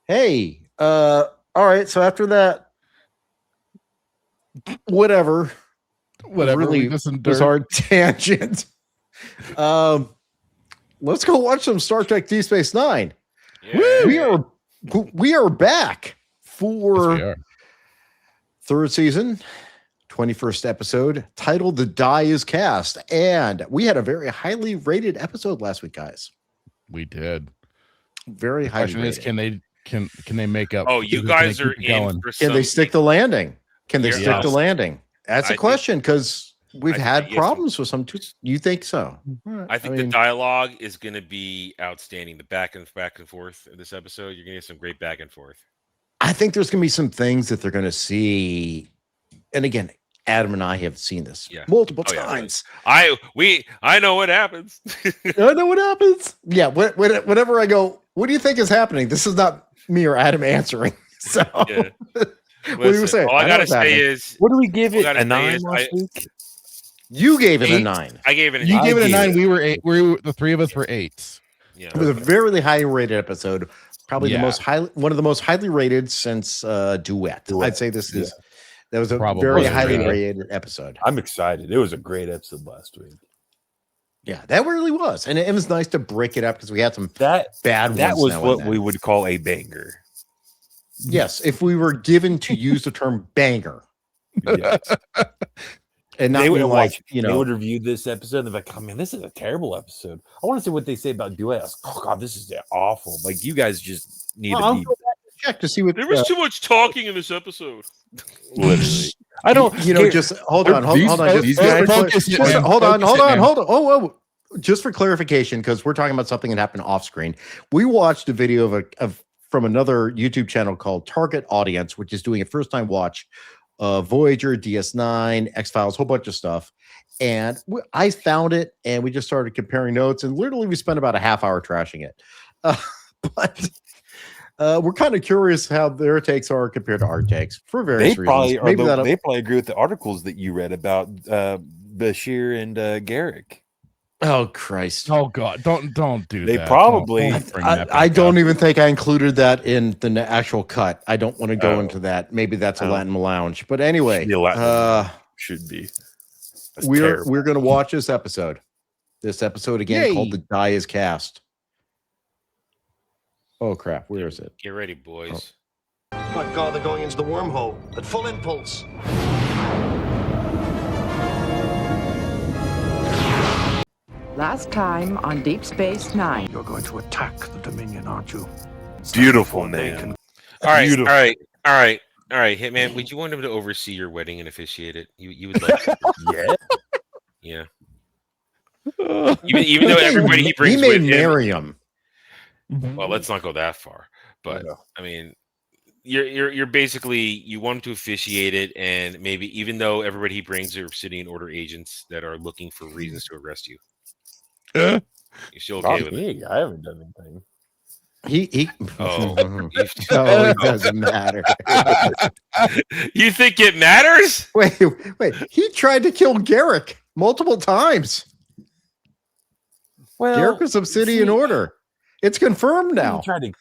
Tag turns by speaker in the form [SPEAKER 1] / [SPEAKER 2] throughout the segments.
[SPEAKER 1] Hey, all right. So after that, whatever really bizarre tangent. Let's go watch some Star Trek Deep Space Nine.
[SPEAKER 2] Yeah.
[SPEAKER 1] We are back for third season, 21st episode, titled "The Die Is Cast," and we had a very highly rated episode last week, guys.
[SPEAKER 3] We did.
[SPEAKER 1] Very highly rated.
[SPEAKER 3] Can they make up?
[SPEAKER 2] Oh, you guys are in for
[SPEAKER 1] Can they stick the landing? Can they
[SPEAKER 2] Yeah.
[SPEAKER 1] stick the landing? That's a question because we've had
[SPEAKER 2] yes.
[SPEAKER 1] problems with some. You think so?
[SPEAKER 2] I think the dialogue is going to be outstanding. The back and forth in this episode, you're going to get some great back and forth.
[SPEAKER 1] I think there's going to be some things that they're going to see, and again, Adam and I have seen this multiple times.
[SPEAKER 2] I know what happens.
[SPEAKER 1] I know what happens. Yeah, whenever I go, what do you think is happening? This is not me or Adam answering. So,
[SPEAKER 2] yeah.
[SPEAKER 1] What do you say?
[SPEAKER 2] All I gotta say is,
[SPEAKER 4] what do we give it? A 9 last week?
[SPEAKER 1] You gave it a 9.
[SPEAKER 2] I gave it.
[SPEAKER 3] You gave it a 9. We were 8. The three of us were 8s.
[SPEAKER 2] Yeah,
[SPEAKER 1] it was a very highly rated episode. Probably one of the most highly rated since Duet. I'd say that was a very highly rated episode.
[SPEAKER 4] I'm excited. It was a great episode last week.
[SPEAKER 1] Yeah, that really was, and it was nice to break it up because we had some bad ones.
[SPEAKER 4] That was what we would call a banger.
[SPEAKER 1] Yes, if we were given to use the term banger.
[SPEAKER 4] Yes.
[SPEAKER 1] And not
[SPEAKER 4] they would
[SPEAKER 1] they
[SPEAKER 4] would review this episode and they're like, oh man, this is a terrible episode. I want to see what they say about Duet. Oh god, this is awful. Like, you guys just need
[SPEAKER 1] to be check to see what
[SPEAKER 2] there was too much talking in this episode.
[SPEAKER 4] Literally.
[SPEAKER 1] I don't just hold on. Just for clarification, because we're talking about something that happened off screen. We watched a video from another YouTube channel called Target Audience, which is doing a first time watch of Voyager, DS9, X-Files, whole bunch of stuff. And I found it and we just started comparing notes, and literally we spent about a half hour trashing it. But we're kind of curious how their takes are compared to our takes for various reasons.
[SPEAKER 4] They probably agree with the articles that you read about Bashir and Garak.
[SPEAKER 1] Oh Christ!
[SPEAKER 3] Oh God! Don't do that.
[SPEAKER 4] They probably.
[SPEAKER 1] I don't even think I included that in the actual cut. I don't want to go into that. Maybe that's a Latin lounge. But anyway,
[SPEAKER 4] should be.
[SPEAKER 1] We're going to watch this episode. This episode again called "The Die Is Cast." Oh crap! Where is it?
[SPEAKER 2] Get ready, boys.
[SPEAKER 5] Oh my God! They're going into the wormhole at full impulse.
[SPEAKER 6] Last time on Deep Space Nine.
[SPEAKER 5] You're going to attack the Dominion, aren't you?
[SPEAKER 4] Beautiful, man.
[SPEAKER 2] All right, Hitman. Would you want him to oversee your wedding and officiate it? You would like to. Yeah. Even though everybody he brings with him,
[SPEAKER 1] marry him.
[SPEAKER 2] Well, let's not go that far. But I mean, you're basically you want him to officiate it, and maybe even though everybody he brings are Obsidian Order agents that are looking for reasons to arrest you. You still okay with it?
[SPEAKER 4] I haven't done anything.
[SPEAKER 1] It doesn't matter.
[SPEAKER 2] You think it matters?
[SPEAKER 1] Wait. He tried to kill Garak multiple times.
[SPEAKER 4] Well,
[SPEAKER 1] Garak was Obsidian Order. It's confirmed now.
[SPEAKER 4] He tried to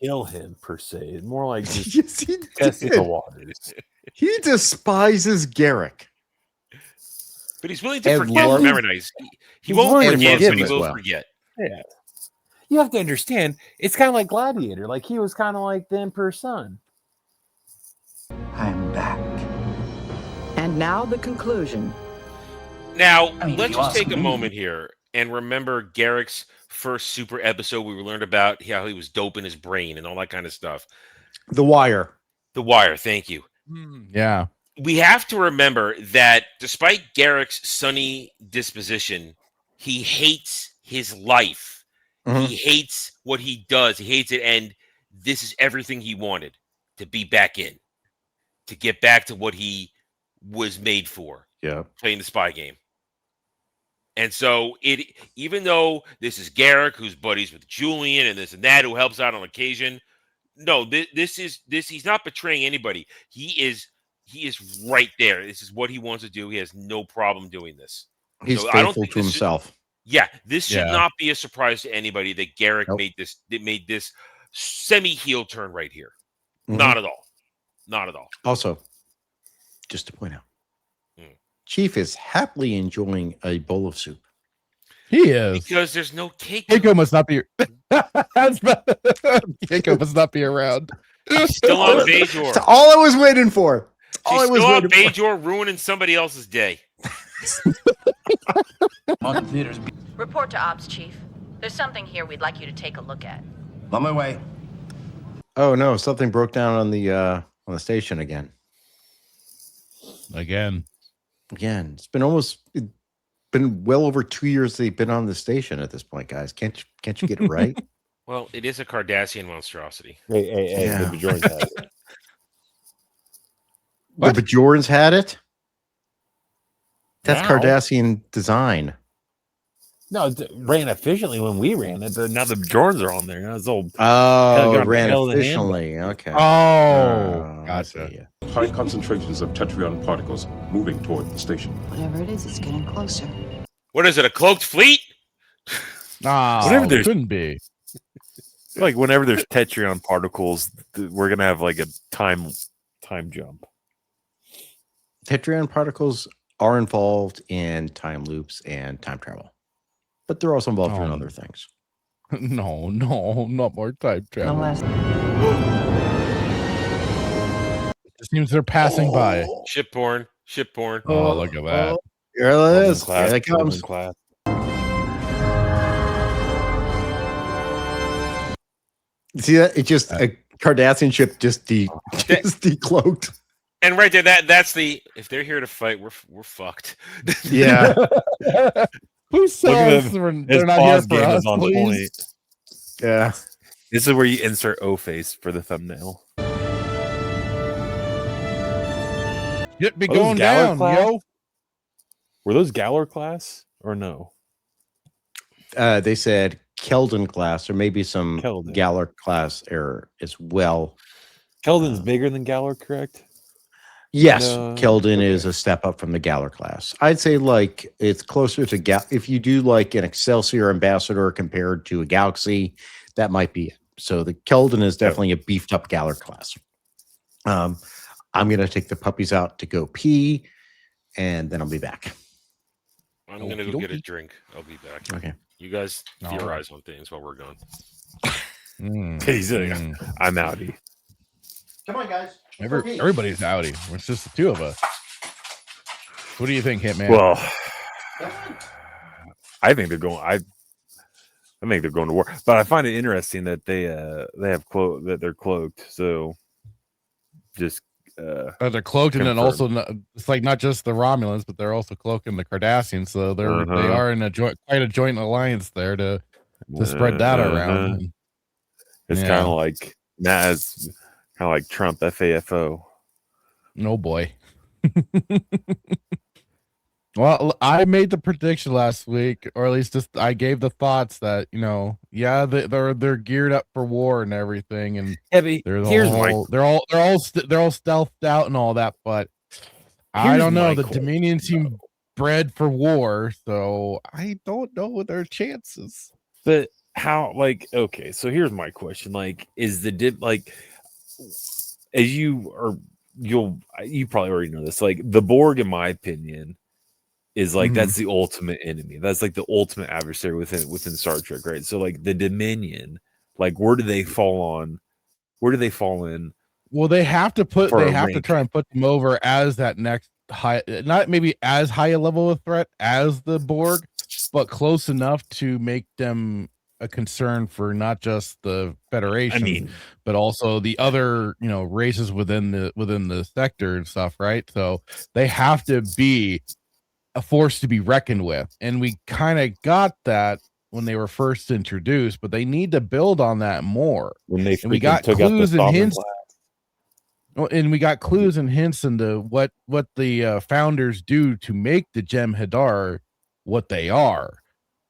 [SPEAKER 4] kill him per se. More like just
[SPEAKER 1] yes,
[SPEAKER 4] testing the waters.
[SPEAKER 1] He despises Garak.
[SPEAKER 2] But he's willing to forget. Remember, he won't forget, but he will forget.
[SPEAKER 4] Yeah. You have to understand, it's kind of like Gladiator. Like, he was kind of like the Emperor's son.
[SPEAKER 6] I'm back. And now the conclusion.
[SPEAKER 2] Now, let's just take a moment here and remember Garak's first super episode. We learned about how he was doping his brain and all that kind of stuff.
[SPEAKER 1] The Wire.
[SPEAKER 2] Thank you.
[SPEAKER 3] Yeah.
[SPEAKER 2] We have to remember that despite Garak's sunny disposition, he hates his life. Mm-hmm. He hates what he does. He hates it. And this is everything he wanted, to be back in, to get back to what he was made for.
[SPEAKER 1] Yeah. Playing
[SPEAKER 2] the spy game. And so even though this is Garak, who's buddies with Julian and this and that, who helps out on occasion, no, this he's not betraying anybody. He is right there. This is what he wants to do. He has no problem doing this.
[SPEAKER 1] He's faithful to himself.
[SPEAKER 2] This should not be a surprise to anybody that Garak made this semi-heel turn right here.
[SPEAKER 1] Mhm.
[SPEAKER 2] Not at all. Not at all.
[SPEAKER 1] Also, just to point out,
[SPEAKER 2] Mm.
[SPEAKER 1] Chief is happily enjoying a bowl of soup.
[SPEAKER 3] He is.
[SPEAKER 2] Because there's no cake.
[SPEAKER 3] Keiko must not be. Keiko must not be around.
[SPEAKER 2] Still on Bajor.
[SPEAKER 1] That's all I was waiting for. That's all
[SPEAKER 2] She's
[SPEAKER 1] I was
[SPEAKER 2] still on
[SPEAKER 1] waiting for.
[SPEAKER 2] Bajor ruining somebody else's day.
[SPEAKER 7] Report to Ops, Chief. There's something here we'd like you to take a look at.
[SPEAKER 5] On my way.
[SPEAKER 1] Oh no, something broke down on the station again.
[SPEAKER 3] Again.
[SPEAKER 1] It's been well over 2 years they've been on the station at this point, guys. Can't you get it right?
[SPEAKER 2] Well, it is a Cardassian monstrosity.
[SPEAKER 4] Hey,
[SPEAKER 1] Yeah.
[SPEAKER 4] the Bajorans had it.
[SPEAKER 3] What?
[SPEAKER 1] The Bajorans had it. That's
[SPEAKER 4] Now?
[SPEAKER 1] Cardassian design.
[SPEAKER 4] No, it ran efficiently when we ran it, but now the Bajorans are on there. Now it's old.
[SPEAKER 1] Oh,
[SPEAKER 4] got
[SPEAKER 1] it ran
[SPEAKER 4] held in hand.
[SPEAKER 1] efficiently. Okay.
[SPEAKER 3] Oh,
[SPEAKER 1] I
[SPEAKER 3] gotcha.
[SPEAKER 1] see.
[SPEAKER 8] High concentrations of tetrion particles moving toward the station.
[SPEAKER 6] Whatever it is, it's getting closer.
[SPEAKER 2] What is it, a cloaked fleet?
[SPEAKER 3] Ah,
[SPEAKER 4] Whatever there's-
[SPEAKER 3] couldn't be.
[SPEAKER 4] Like whenever there's tetrion particles, we're gonna have like a time jump.
[SPEAKER 1] Tetrion particles are involved in time loops and time travel, but they're also involved in other things.
[SPEAKER 3] No, not more time travel.
[SPEAKER 6] Unless
[SPEAKER 3] Just means they're passing by.
[SPEAKER 2] Shipborne.
[SPEAKER 3] Oh, look at that.
[SPEAKER 1] Here it is.
[SPEAKER 4] Class,
[SPEAKER 1] Here it comes.
[SPEAKER 4] class.
[SPEAKER 1] See that? It just a Cardassian ship just decloaked.
[SPEAKER 2] And right there, that's the if they're here to fight, we're fucked.
[SPEAKER 1] Yeah.
[SPEAKER 3] Who says
[SPEAKER 4] His
[SPEAKER 3] they're not here
[SPEAKER 4] pause
[SPEAKER 3] for
[SPEAKER 4] game
[SPEAKER 3] us,
[SPEAKER 4] is on
[SPEAKER 3] please?
[SPEAKER 4] point.
[SPEAKER 1] Yeah.
[SPEAKER 4] This is where you insert O face for the thumbnail.
[SPEAKER 3] Get me
[SPEAKER 4] Are those
[SPEAKER 3] going
[SPEAKER 4] Galar
[SPEAKER 3] down,
[SPEAKER 4] class?
[SPEAKER 3] yo.
[SPEAKER 4] Were those Galar class or no?
[SPEAKER 1] They said Keldon class, or maybe some
[SPEAKER 4] Keldon.
[SPEAKER 1] Galar class error as well.
[SPEAKER 4] Keldon's bigger than Galar, correct?
[SPEAKER 1] Yes,
[SPEAKER 4] No,
[SPEAKER 1] Keldon is
[SPEAKER 4] okay.
[SPEAKER 1] a step up from the Galar class. I'd say like it's closer to if you do like an Excelsior ambassador compared to a Galaxy, that might be it. So the Keldon is definitely a beefed up Galar class. I'm gonna take the puppies out to go pee, and then I'll be back.
[SPEAKER 2] I'm gonna go get a drink. I'll be back.
[SPEAKER 1] Okay.
[SPEAKER 2] You guys
[SPEAKER 3] All
[SPEAKER 2] theorize on things while we're gone.
[SPEAKER 4] He's like, I'm outie.
[SPEAKER 1] Come on, guys.
[SPEAKER 3] Everybody's outie. It's just the two of us. What do you think, Hitman?
[SPEAKER 4] Well, I think they're going. I think they're going to war. But I find it interesting that they have that they're cloaked. So just
[SPEAKER 3] they're cloaked, and then also it's like not just the Romulans, but they're also cloaking the Cardassians. So they are in quite a joint alliance there to spread that around.
[SPEAKER 4] It's kind of like Trump, FAFO.
[SPEAKER 3] No boy. Well, I made the prediction last week, or at least just I gave the thoughts that they're geared up for war and everything, and they're all stealthed out and all that. But I don't know. The Dominion seem bred for war, so I don't know their chances.
[SPEAKER 4] But how? Like, okay, so here's my question: like, is the as you probably already know this. Like, the Borg, in my opinion, is like that's the ultimate enemy. That's like the ultimate adversary within Star Trek, right? So like the Dominion, like where do they fall in?
[SPEAKER 3] Well, they have to
[SPEAKER 4] rank?
[SPEAKER 3] try and put them over as that next high, not maybe as high a level of threat as the Borg, but close enough to make them a concern for not just the Federation, but also the other, races within the sector and stuff, right? So they have to be a force to be reckoned with, and we kind of got that when they were first introduced, but they need to build on that more.
[SPEAKER 4] When they
[SPEAKER 3] we got
[SPEAKER 4] took
[SPEAKER 3] clues
[SPEAKER 4] out the
[SPEAKER 3] and hints.
[SPEAKER 4] class.
[SPEAKER 3] Well, and we got clues and hints into what the founders do to make the Jem'Hadar what they are.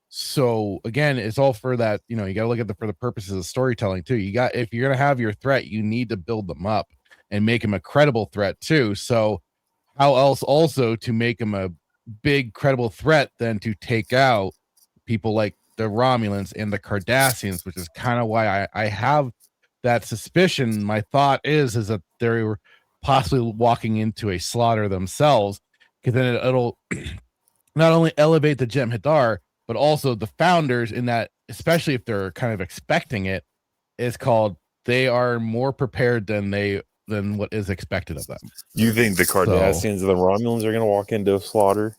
[SPEAKER 3] So again, it's all for that. You got to look at for the purposes of storytelling too. If you're gonna have your threat, you need to build them up and make them a credible threat too. So how else also to make them a big credible threat than to take out people like the Romulans and the Cardassians, which is kind of why I have that suspicion, my thought is that they were possibly walking into a slaughter themselves, because then it'll not only elevate the Jem'Hadar, but also the founders, in that, especially if they're kind of expecting it, is called they are more prepared than what is expected of them.
[SPEAKER 4] You think the Cardassians and the Romulans are going to walk into a slaughter?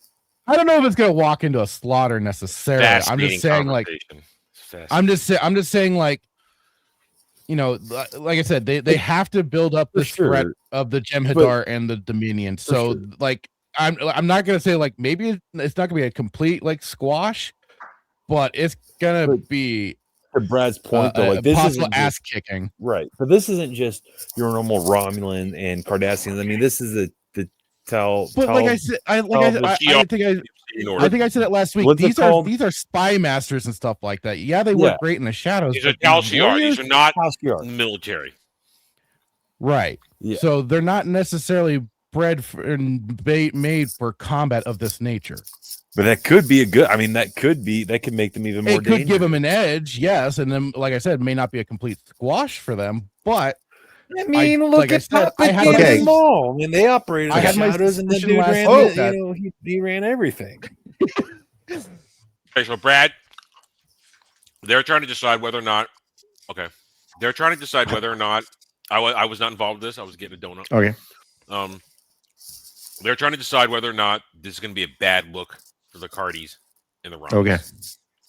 [SPEAKER 3] I don't know if it's going to walk into a slaughter necessarily. I'm just saying, like, I'm just saying, like, you know, like I said, they have to build up the threat of the Jem'Hadar and the Dominion. So, like, I'm not going to say, like, maybe it's not going to be a complete, like, squash, but it's going to be,
[SPEAKER 4] to Brad's point, though, like, this
[SPEAKER 3] possible
[SPEAKER 4] isn't
[SPEAKER 3] ass kicking,
[SPEAKER 4] right? But this isn't just your normal Romulan and Cardassians. I mean, this is the
[SPEAKER 3] But like I said, I think I said it last week. These are spy masters and stuff like that. Yeah, they work great in the shadows.
[SPEAKER 2] These are Tal'Shiar. These are not military,
[SPEAKER 3] right? Yeah. So they're not necessarily bred and made for combat of this nature.
[SPEAKER 4] But that could be that could make them even more dangerous.
[SPEAKER 3] It could give them an edge, yes, and then, like I said, may not be a complete squash for them, but
[SPEAKER 4] I mean, look at the mall. I mean, they operated the shadows, and the dude ran. He ran everything.
[SPEAKER 2] Okay, so Brad, they're trying to decide whether or not. Okay, they're trying to decide whether or not I was not involved in this. I was getting a donut.
[SPEAKER 1] Okay.
[SPEAKER 2] They're trying to decide whether or not this is going to be a bad look for the Cardis in the Romulans.
[SPEAKER 1] Okay.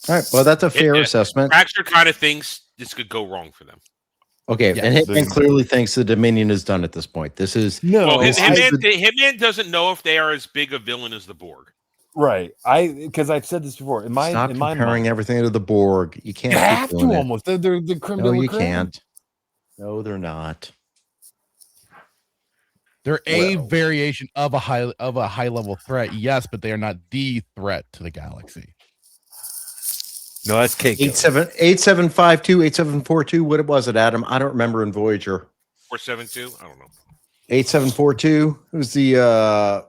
[SPEAKER 1] All right. Well, that's a fair assessment.
[SPEAKER 2] Crackster kind of thinks this could go wrong for them.
[SPEAKER 1] Okay, and Hitman clearly thinks the Dominion is done at this point. This is
[SPEAKER 2] Hitman doesn't know if they are as big a villain as the Borg.
[SPEAKER 4] Right. Because I've said this before.
[SPEAKER 1] Stop comparing everything to the Borg. You can't.
[SPEAKER 4] You have to almost. They're the criminal.
[SPEAKER 1] No, you can't. No, they're not.
[SPEAKER 3] They're a variation of a high level threat, yes, but they are not the threat to the galaxy.
[SPEAKER 4] No, that's cake.
[SPEAKER 1] 8752, 8742. What was it, Adam? I don't remember in Voyager.
[SPEAKER 2] 472. I don't know.
[SPEAKER 1] 8742. It was the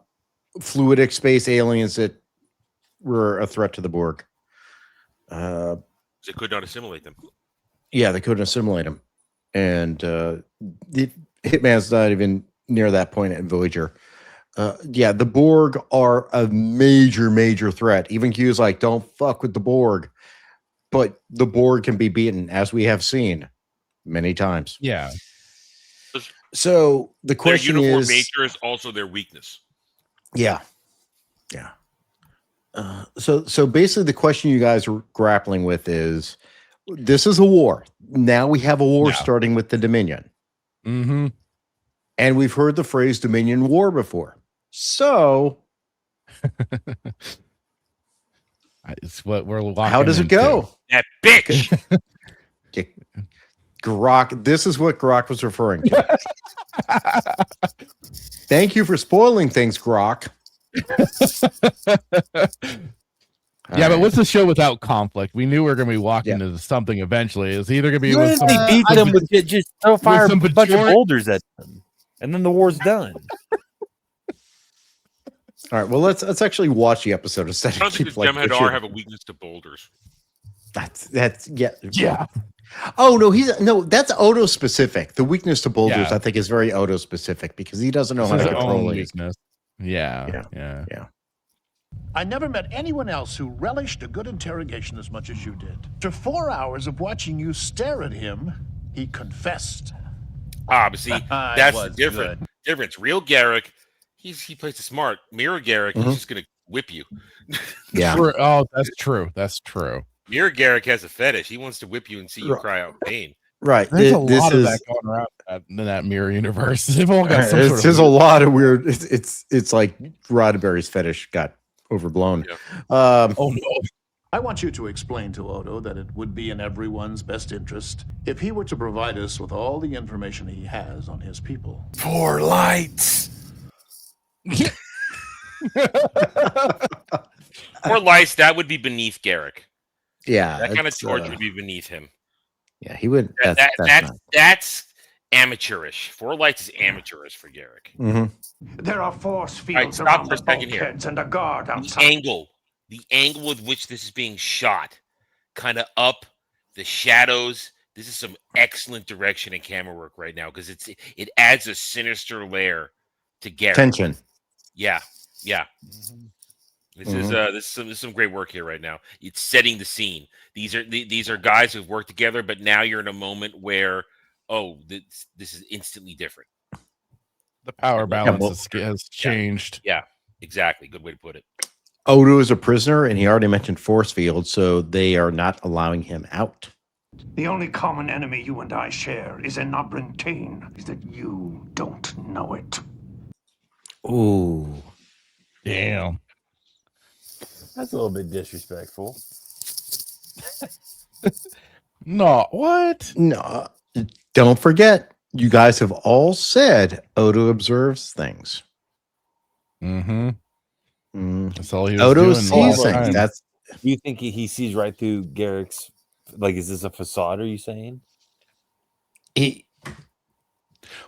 [SPEAKER 1] fluidic space aliens that were a threat to the Borg.
[SPEAKER 2] They could not assimilate them.
[SPEAKER 1] Yeah, they couldn't assimilate them, and the Hitman's not even near that point in Voyager. Yeah, the Borg are a major threat. Even Q's like, don't fuck with the Borg. But the Borg can be beaten, as we have seen many times.
[SPEAKER 3] Yeah.
[SPEAKER 1] So the question
[SPEAKER 2] their uniform
[SPEAKER 1] is,
[SPEAKER 2] nature is also their weakness.
[SPEAKER 1] Yeah. So basically, the question you guys are grappling with is: this is a war. Now we have a war starting with the Dominion.
[SPEAKER 3] Mm-hmm.
[SPEAKER 1] And we've heard the phrase Dominion War before. So
[SPEAKER 3] it's what we're locking
[SPEAKER 1] how does it go?
[SPEAKER 2] That bitch.
[SPEAKER 1] Garak. This is what Garak was referring to. Thank you for spoiling things, Garak.
[SPEAKER 3] Yeah, but what's the show without conflict? We knew we were going to be walking into something eventually. It's either going to be with some,
[SPEAKER 4] beat them with just throw fire a bunch of boulders at them, and then the war's done.
[SPEAKER 1] All right. Well, let's actually watch the episode instead.
[SPEAKER 2] I don't think the Jem'Hadar have a weakness to boulders.
[SPEAKER 1] That's yeah. Oh no, that's Odo specific. The weakness to boulders, I think, is very Odo specific because he doesn't know how to control it.
[SPEAKER 3] Yeah.
[SPEAKER 9] I never met anyone else who relished a good interrogation as much as you did. After 4 hours of watching you stare at him, he confessed.
[SPEAKER 2] But see, that's the difference. Real Garak, he plays it smart. Mirror Garak, he's just gonna whip you.
[SPEAKER 1] Yeah.
[SPEAKER 3] Oh, that's true. That's true.
[SPEAKER 2] Mirror Garak has a fetish. He wants to whip you and see you cry out in pain.
[SPEAKER 1] Right.
[SPEAKER 3] There's a lot of that going around in that mirror universe. They've all got some sort of
[SPEAKER 1] there's a lot of weird. It's like Roddenberry's fetish got overblown.
[SPEAKER 2] Yeah.
[SPEAKER 3] Oh no.
[SPEAKER 9] I want you to explain to Odo that it would be in everyone's best interest if he were to provide us with all the information he has on his people.
[SPEAKER 4] 4 lights.
[SPEAKER 2] Or lights, that would be beneath Garak.
[SPEAKER 1] Yeah.
[SPEAKER 2] That kind of torture would be beneath him.
[SPEAKER 1] Yeah, he would.
[SPEAKER 2] That's amateurish. 4 lights is amateurish for Garak.
[SPEAKER 1] Mm-hmm.
[SPEAKER 5] There are force fields
[SPEAKER 2] stop
[SPEAKER 5] around
[SPEAKER 2] for a
[SPEAKER 5] the
[SPEAKER 2] second here.
[SPEAKER 5] bulkheads and a guard outside.
[SPEAKER 2] The angle with which this is being shot, kind of up, the shadows, this is some excellent direction and camera work right now because it adds a sinister layer to Garak.
[SPEAKER 1] Tension.
[SPEAKER 2] Yeah. This is some great work here right now. It's setting the scene. These are guys who've worked together, but now you're in a moment where this is instantly different.
[SPEAKER 3] The power balance has changed.
[SPEAKER 2] Yeah, exactly. Good way to put it.
[SPEAKER 1] Odo is a prisoner, and he already mentioned force field, so they are not allowing him out.
[SPEAKER 5] The only common enemy you and I share is Enabran Tain. Is that you don't know it.
[SPEAKER 1] Ooh.
[SPEAKER 3] Damn.
[SPEAKER 4] That's a little bit disrespectful.
[SPEAKER 3] No, what?
[SPEAKER 1] No, don't forget, you guys have all said Odo observes things.
[SPEAKER 3] Mm-hmm. That's all he was
[SPEAKER 1] Odo
[SPEAKER 3] doing.
[SPEAKER 1] sees things. That's.
[SPEAKER 4] Do you think he sees right through Garak's? Like, is this a facade? Are you saying?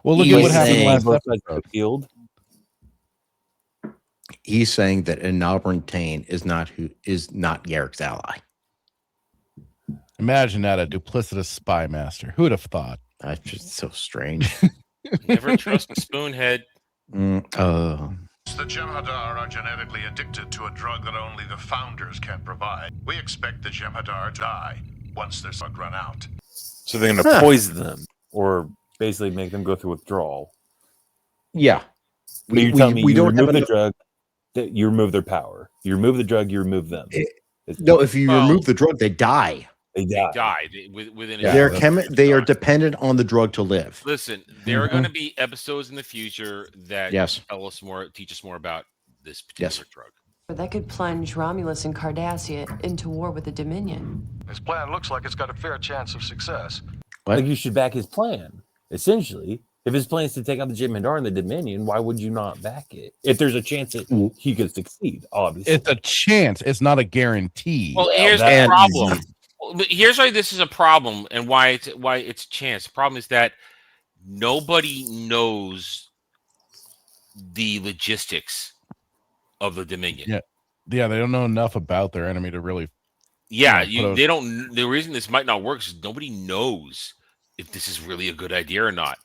[SPEAKER 3] Well, look at what happened last episode.
[SPEAKER 4] Field.
[SPEAKER 1] He's saying that Enabran Tain is not Garak's ally.
[SPEAKER 3] Imagine that, a duplicitous spy master. Who'd have thought?
[SPEAKER 1] That's just so strange.
[SPEAKER 2] Never trust a spoonhead.
[SPEAKER 9] The Jem'Hadar are genetically addicted to a drug that only the Founders can provide. We expect the Jem'Hadar to die once their drug run out.
[SPEAKER 4] So they're going to poison them, or basically make them go through withdrawal.
[SPEAKER 1] Yeah.
[SPEAKER 4] We don't remove the drug, that you remove their power. You remove the drug, you remove them.
[SPEAKER 1] No, if you remove the drug, they die.
[SPEAKER 4] They
[SPEAKER 2] died within.
[SPEAKER 1] They are dependent on the drug to live.
[SPEAKER 2] Listen, there are going to be episodes in the future that teach us more about this particular drug.
[SPEAKER 10] That could plunge Romulus and Cardassian into war with the Dominion.
[SPEAKER 5] His plan looks like it's got a fair chance of success.
[SPEAKER 1] What?
[SPEAKER 4] Like, you should back his plan. Essentially, if his plan is to take out the Jem'Hadar and the Dominion, why would you not back it? If there's a chance that he could succeed, obviously.
[SPEAKER 3] It's a chance. It's not a guarantee.
[SPEAKER 2] Well, here's the problem. But here's why this is a problem and why it's a chance. The problem is that nobody knows the logistics of the Dominion.
[SPEAKER 3] Yeah, they don't know enough about their enemy to really.
[SPEAKER 2] They don't. The reason this might not work is nobody knows if this is really a good idea or not.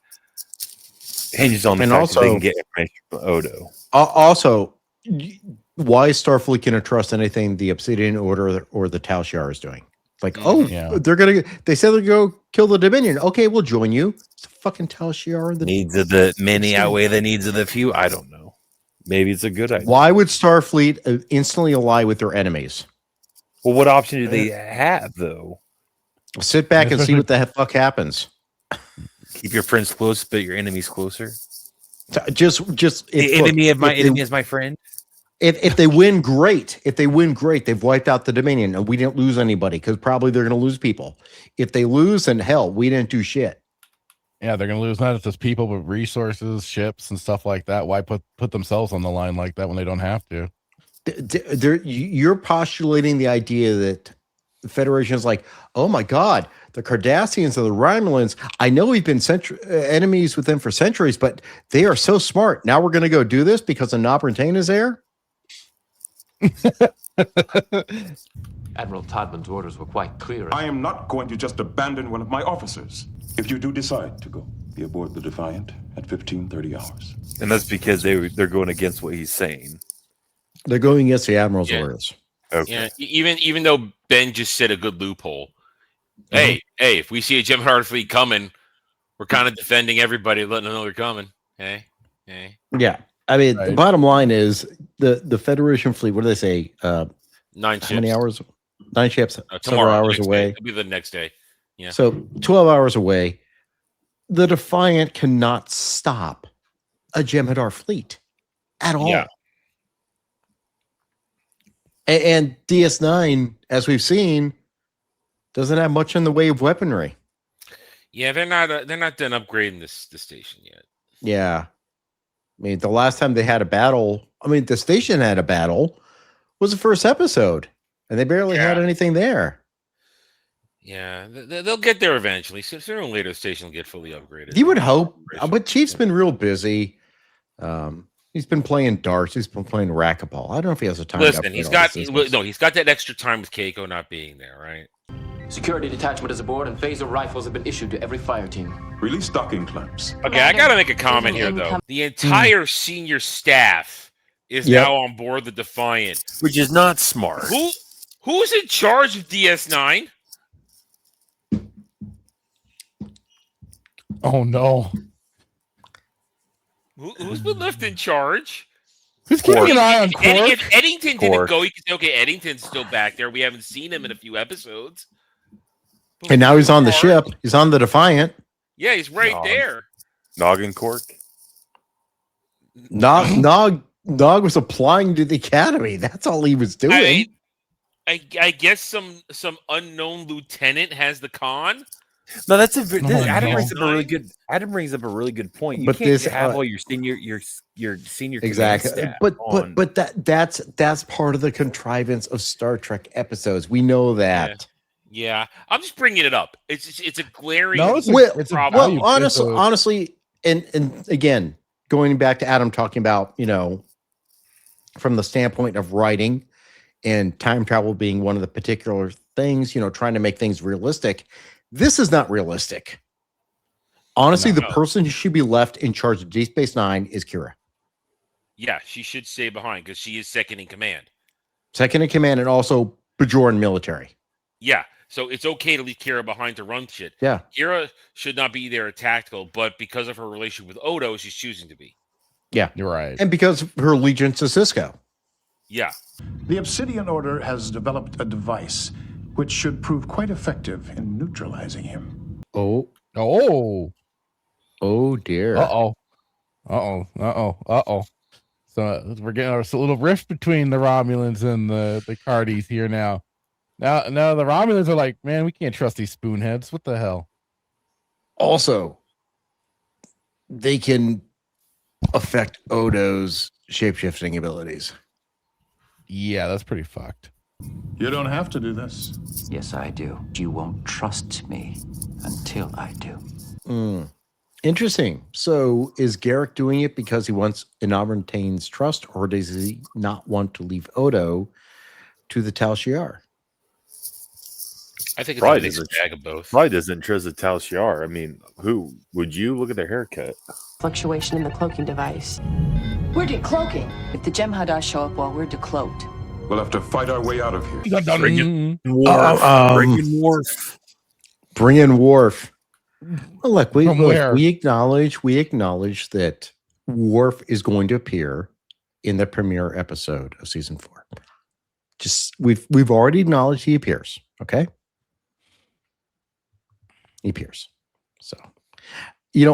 [SPEAKER 4] Hinges on the fact that they can get information from Odo.
[SPEAKER 1] Also, why is Starfleet going to trust anything the Obsidian Order or the Tal'Shiar is doing? Like, they said they're going to go kill the Dominion. Okay, we'll join you. It's the fucking Tal'Shiar. The
[SPEAKER 4] needs of the many outweigh the needs of the few. I don't know. Maybe it's a good idea.
[SPEAKER 1] Why would Starfleet instantly ally with their enemies?
[SPEAKER 4] Well, what option do they have, though?
[SPEAKER 1] Sit back and see what the fuck happens.
[SPEAKER 4] Keep your friends close, but your enemies closer.
[SPEAKER 1] Just
[SPEAKER 4] the enemy of my enemy is my friend.
[SPEAKER 1] If they win, great. If they win, great. They've wiped out the Dominion, and we didn't lose anybody because probably they're going to lose people. If they lose, then hell, we didn't do shit.
[SPEAKER 3] Yeah, they're going to lose not just people, but resources, ships, and stuff like that. Why put themselves on the line like that when they don't have to?
[SPEAKER 1] You're postulating the idea that the Federation is like, oh my God, the Cardassians and the Romulans, I know we've been enemies with them for centuries, but they are so smart. Now we're going to go do this because Enabran Tain is there?
[SPEAKER 11] Admiral Todman's orders were quite clear.
[SPEAKER 8] I am not going to just abandon one of my officers. If you do decide to go, be aboard the Defiant at 15:30 hours.
[SPEAKER 4] And that's because they're going against what he's saying.
[SPEAKER 1] They're going against the Admiral's orders.
[SPEAKER 2] Okay. Yeah, even though Ben just said a good loophole. Hey, if we see a Jem'Hadar fleet coming, we're kind of defending everybody, letting them know they're coming. Hey.
[SPEAKER 1] Yeah. I mean, the bottom line is the Federation fleet, what do they say?
[SPEAKER 2] 9 ships.
[SPEAKER 1] How many hours? 9 ships.
[SPEAKER 2] Tomorrow,
[SPEAKER 1] hours away.
[SPEAKER 2] It'll be the next day. Yeah.
[SPEAKER 1] So 12 hours away. The Defiant cannot stop a Jem'Hadar fleet at all.
[SPEAKER 2] Yeah.
[SPEAKER 1] And DS9, as we've seen, doesn't have much in the way of weaponry.
[SPEAKER 2] Yeah, they're not done upgrading this station yet.
[SPEAKER 1] Yeah. I mean, the last time they had a battle, the station had a battle, was the first episode, and they barely had anything there.
[SPEAKER 2] Yeah, they'll get there eventually. Sooner or later, the station will get fully upgraded.
[SPEAKER 1] You would hope, but Chief's been real busy. He's been playing darts. He's been playing racquetball. I don't know if he has the time.
[SPEAKER 2] Listen, he's got that extra time with Keiko not being there, right?
[SPEAKER 11] Security detachment is aboard, and phaser rifles have been issued to every fire team.
[SPEAKER 8] Release docking clamps.
[SPEAKER 2] Okay, I gotta make a comment here, though. The entire senior staff is now on board the Defiant,
[SPEAKER 4] which is not smart.
[SPEAKER 2] Who's in charge of DS9?
[SPEAKER 3] Oh no!
[SPEAKER 2] Who's been left in charge?
[SPEAKER 3] Who's keeping an eye on Quark?
[SPEAKER 2] If Eddington didn't go, you can say, okay, Eddington's still back there. We haven't seen him in a few episodes.
[SPEAKER 1] And now he's on the ship. He's on the Defiant.
[SPEAKER 2] Yeah, he's right there.
[SPEAKER 4] Noggin Quark.
[SPEAKER 1] Nog was applying to the academy. That's all he was doing.
[SPEAKER 2] I guess some unknown lieutenant has the con.
[SPEAKER 4] No, that's Adam brings up a really good. Adam brings up a really good point. You can't have all your senior
[SPEAKER 1] exactly.
[SPEAKER 4] Staff
[SPEAKER 1] but that's part of the contrivance of Star Trek episodes. We know that.
[SPEAKER 2] Yeah. I'm just bringing it up. It's a glaring.
[SPEAKER 1] No, it's
[SPEAKER 2] problem.
[SPEAKER 1] Well, honestly, and again, going back to Adam talking about, from the standpoint of writing and time travel being one of the particular things, trying to make things realistic. This is not realistic. Honestly, the person who should be left in charge of Deep Space Nine is Kira.
[SPEAKER 2] Yeah, she should stay behind because she is second in command.
[SPEAKER 1] Second in command and also Bajoran military.
[SPEAKER 2] Yeah, so it's okay to leave Kira behind to run shit.
[SPEAKER 1] Yeah.
[SPEAKER 2] Kira should not be there at tactical, but because of her relation with Odo, she's choosing to be.
[SPEAKER 1] Yeah.
[SPEAKER 3] You're right.
[SPEAKER 1] And because of her allegiance to Sisko.
[SPEAKER 2] Yeah.
[SPEAKER 9] The Obsidian Order has developed a device which should prove quite effective in neutralizing him.
[SPEAKER 1] Oh dear.
[SPEAKER 3] So we're getting a little rift between the Romulans and the Cardis here now. Now the Romulans are like, man, we can't trust these spoonheads. What the hell?
[SPEAKER 1] Also, they can affect Odo's shapeshifting abilities.
[SPEAKER 3] Yeah, that's pretty fucked.
[SPEAKER 9] You don't have to do this.
[SPEAKER 12] Yes, I do. You won't trust me until I do.
[SPEAKER 1] Interesting. So is Garak doing it because he wants Enabran Tain's trust, or does he not want to leave Odo to the Tal'Shiar?
[SPEAKER 2] I think it's
[SPEAKER 4] probably
[SPEAKER 2] a mixed bag of both.
[SPEAKER 4] Probably doesn't trust the Tal'Shiar. I mean, who would you look at their haircut?
[SPEAKER 10] Fluctuation in the cloaking device.
[SPEAKER 6] We're decloaking. If the Jem'Hadar show up while we're decloaked,
[SPEAKER 8] We'll have to fight our way out of here.
[SPEAKER 4] Bring in Worf.
[SPEAKER 1] Bring in Worf. Well, look, we acknowledge that Worf is going to appear in the premiere episode of season 4. Just we've already acknowledged he appears. Okay, he appears. So,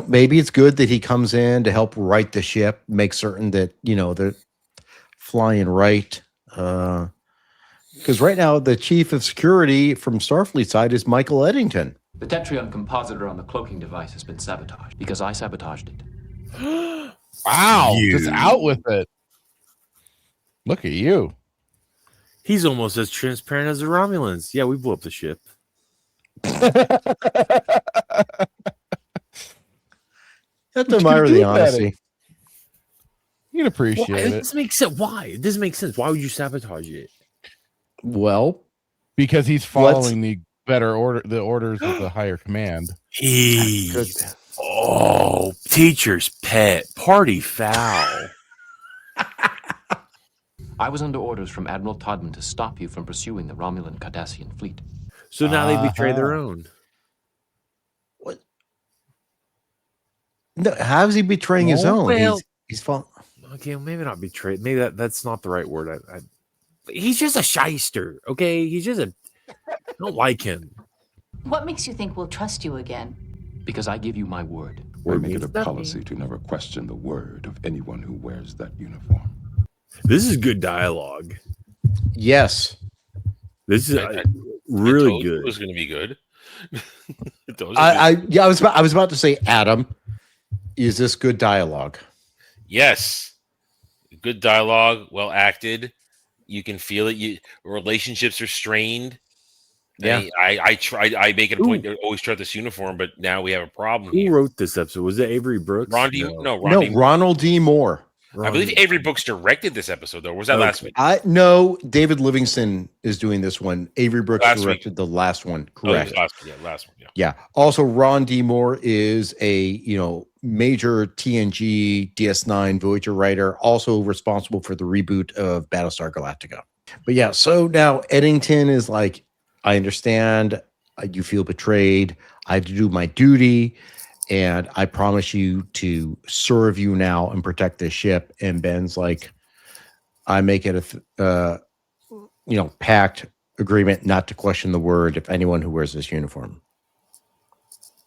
[SPEAKER 1] maybe it's good that he comes in to help right the ship, make certain that they're flying right. Because right now the chief of security from Starfleet side is Michael Eddington.
[SPEAKER 11] The Tetrion compositor on the cloaking device has been sabotaged because I sabotaged it.
[SPEAKER 3] Wow, just out with it. Look at you.
[SPEAKER 4] He's almost as transparent as the Romulans. Yeah, we blew up the ship.
[SPEAKER 1] That's admire the honesty.
[SPEAKER 3] You can appreciate it.
[SPEAKER 4] It doesn't make sense. Why? It doesn't make sense. Why would you sabotage it?
[SPEAKER 1] Well,
[SPEAKER 3] because he's following the orders of the higher command.
[SPEAKER 4] Teacher's pet. Party foul.
[SPEAKER 11] I was under orders from Admiral Todman to stop you from pursuing the Romulan Cardassian fleet.
[SPEAKER 4] So now they betray their own.
[SPEAKER 1] What? No, how is he betraying his own?
[SPEAKER 4] Well,
[SPEAKER 1] he's falling.
[SPEAKER 4] Okay, well, maybe not betrayed. Maybe that's not the right word. He's just a shyster. Okay, I don't like him.
[SPEAKER 7] What makes you think we'll trust you again?
[SPEAKER 11] Because I give you my word.
[SPEAKER 8] We make it a policy to never question the word of anyone who wears that uniform.
[SPEAKER 4] This is good dialogue.
[SPEAKER 1] Yes.
[SPEAKER 4] This is really good.
[SPEAKER 2] It was going to be good.
[SPEAKER 1] I was about to say, Adam, is this good dialogue?
[SPEAKER 2] Yes. Good dialogue, well acted. You can feel it. Relationships are strained.
[SPEAKER 1] Yeah.
[SPEAKER 2] I make it a point to always try this uniform, but now we have a problem.
[SPEAKER 4] Who wrote this episode? Was it Avery Brooks?
[SPEAKER 2] No,
[SPEAKER 1] Ronald D. Moore.
[SPEAKER 2] I believe Avery Brooks directed this episode, though. Or was that last week?
[SPEAKER 1] No, David Livingston is doing this one. Avery Brooks directed the last one. Correct.
[SPEAKER 2] Oh, last one. Yeah.
[SPEAKER 1] Yeah. Also, Ron D. Moore is a major TNG DS9 Voyager writer, also responsible for the reboot of Battlestar Galactica. But yeah, so now Eddington is like, I understand you feel betrayed. I have to do my duty, and I promise you to serve you now and protect this ship. And Ben's like, I make it a pact agreement not to question the word of anyone who wears this uniform.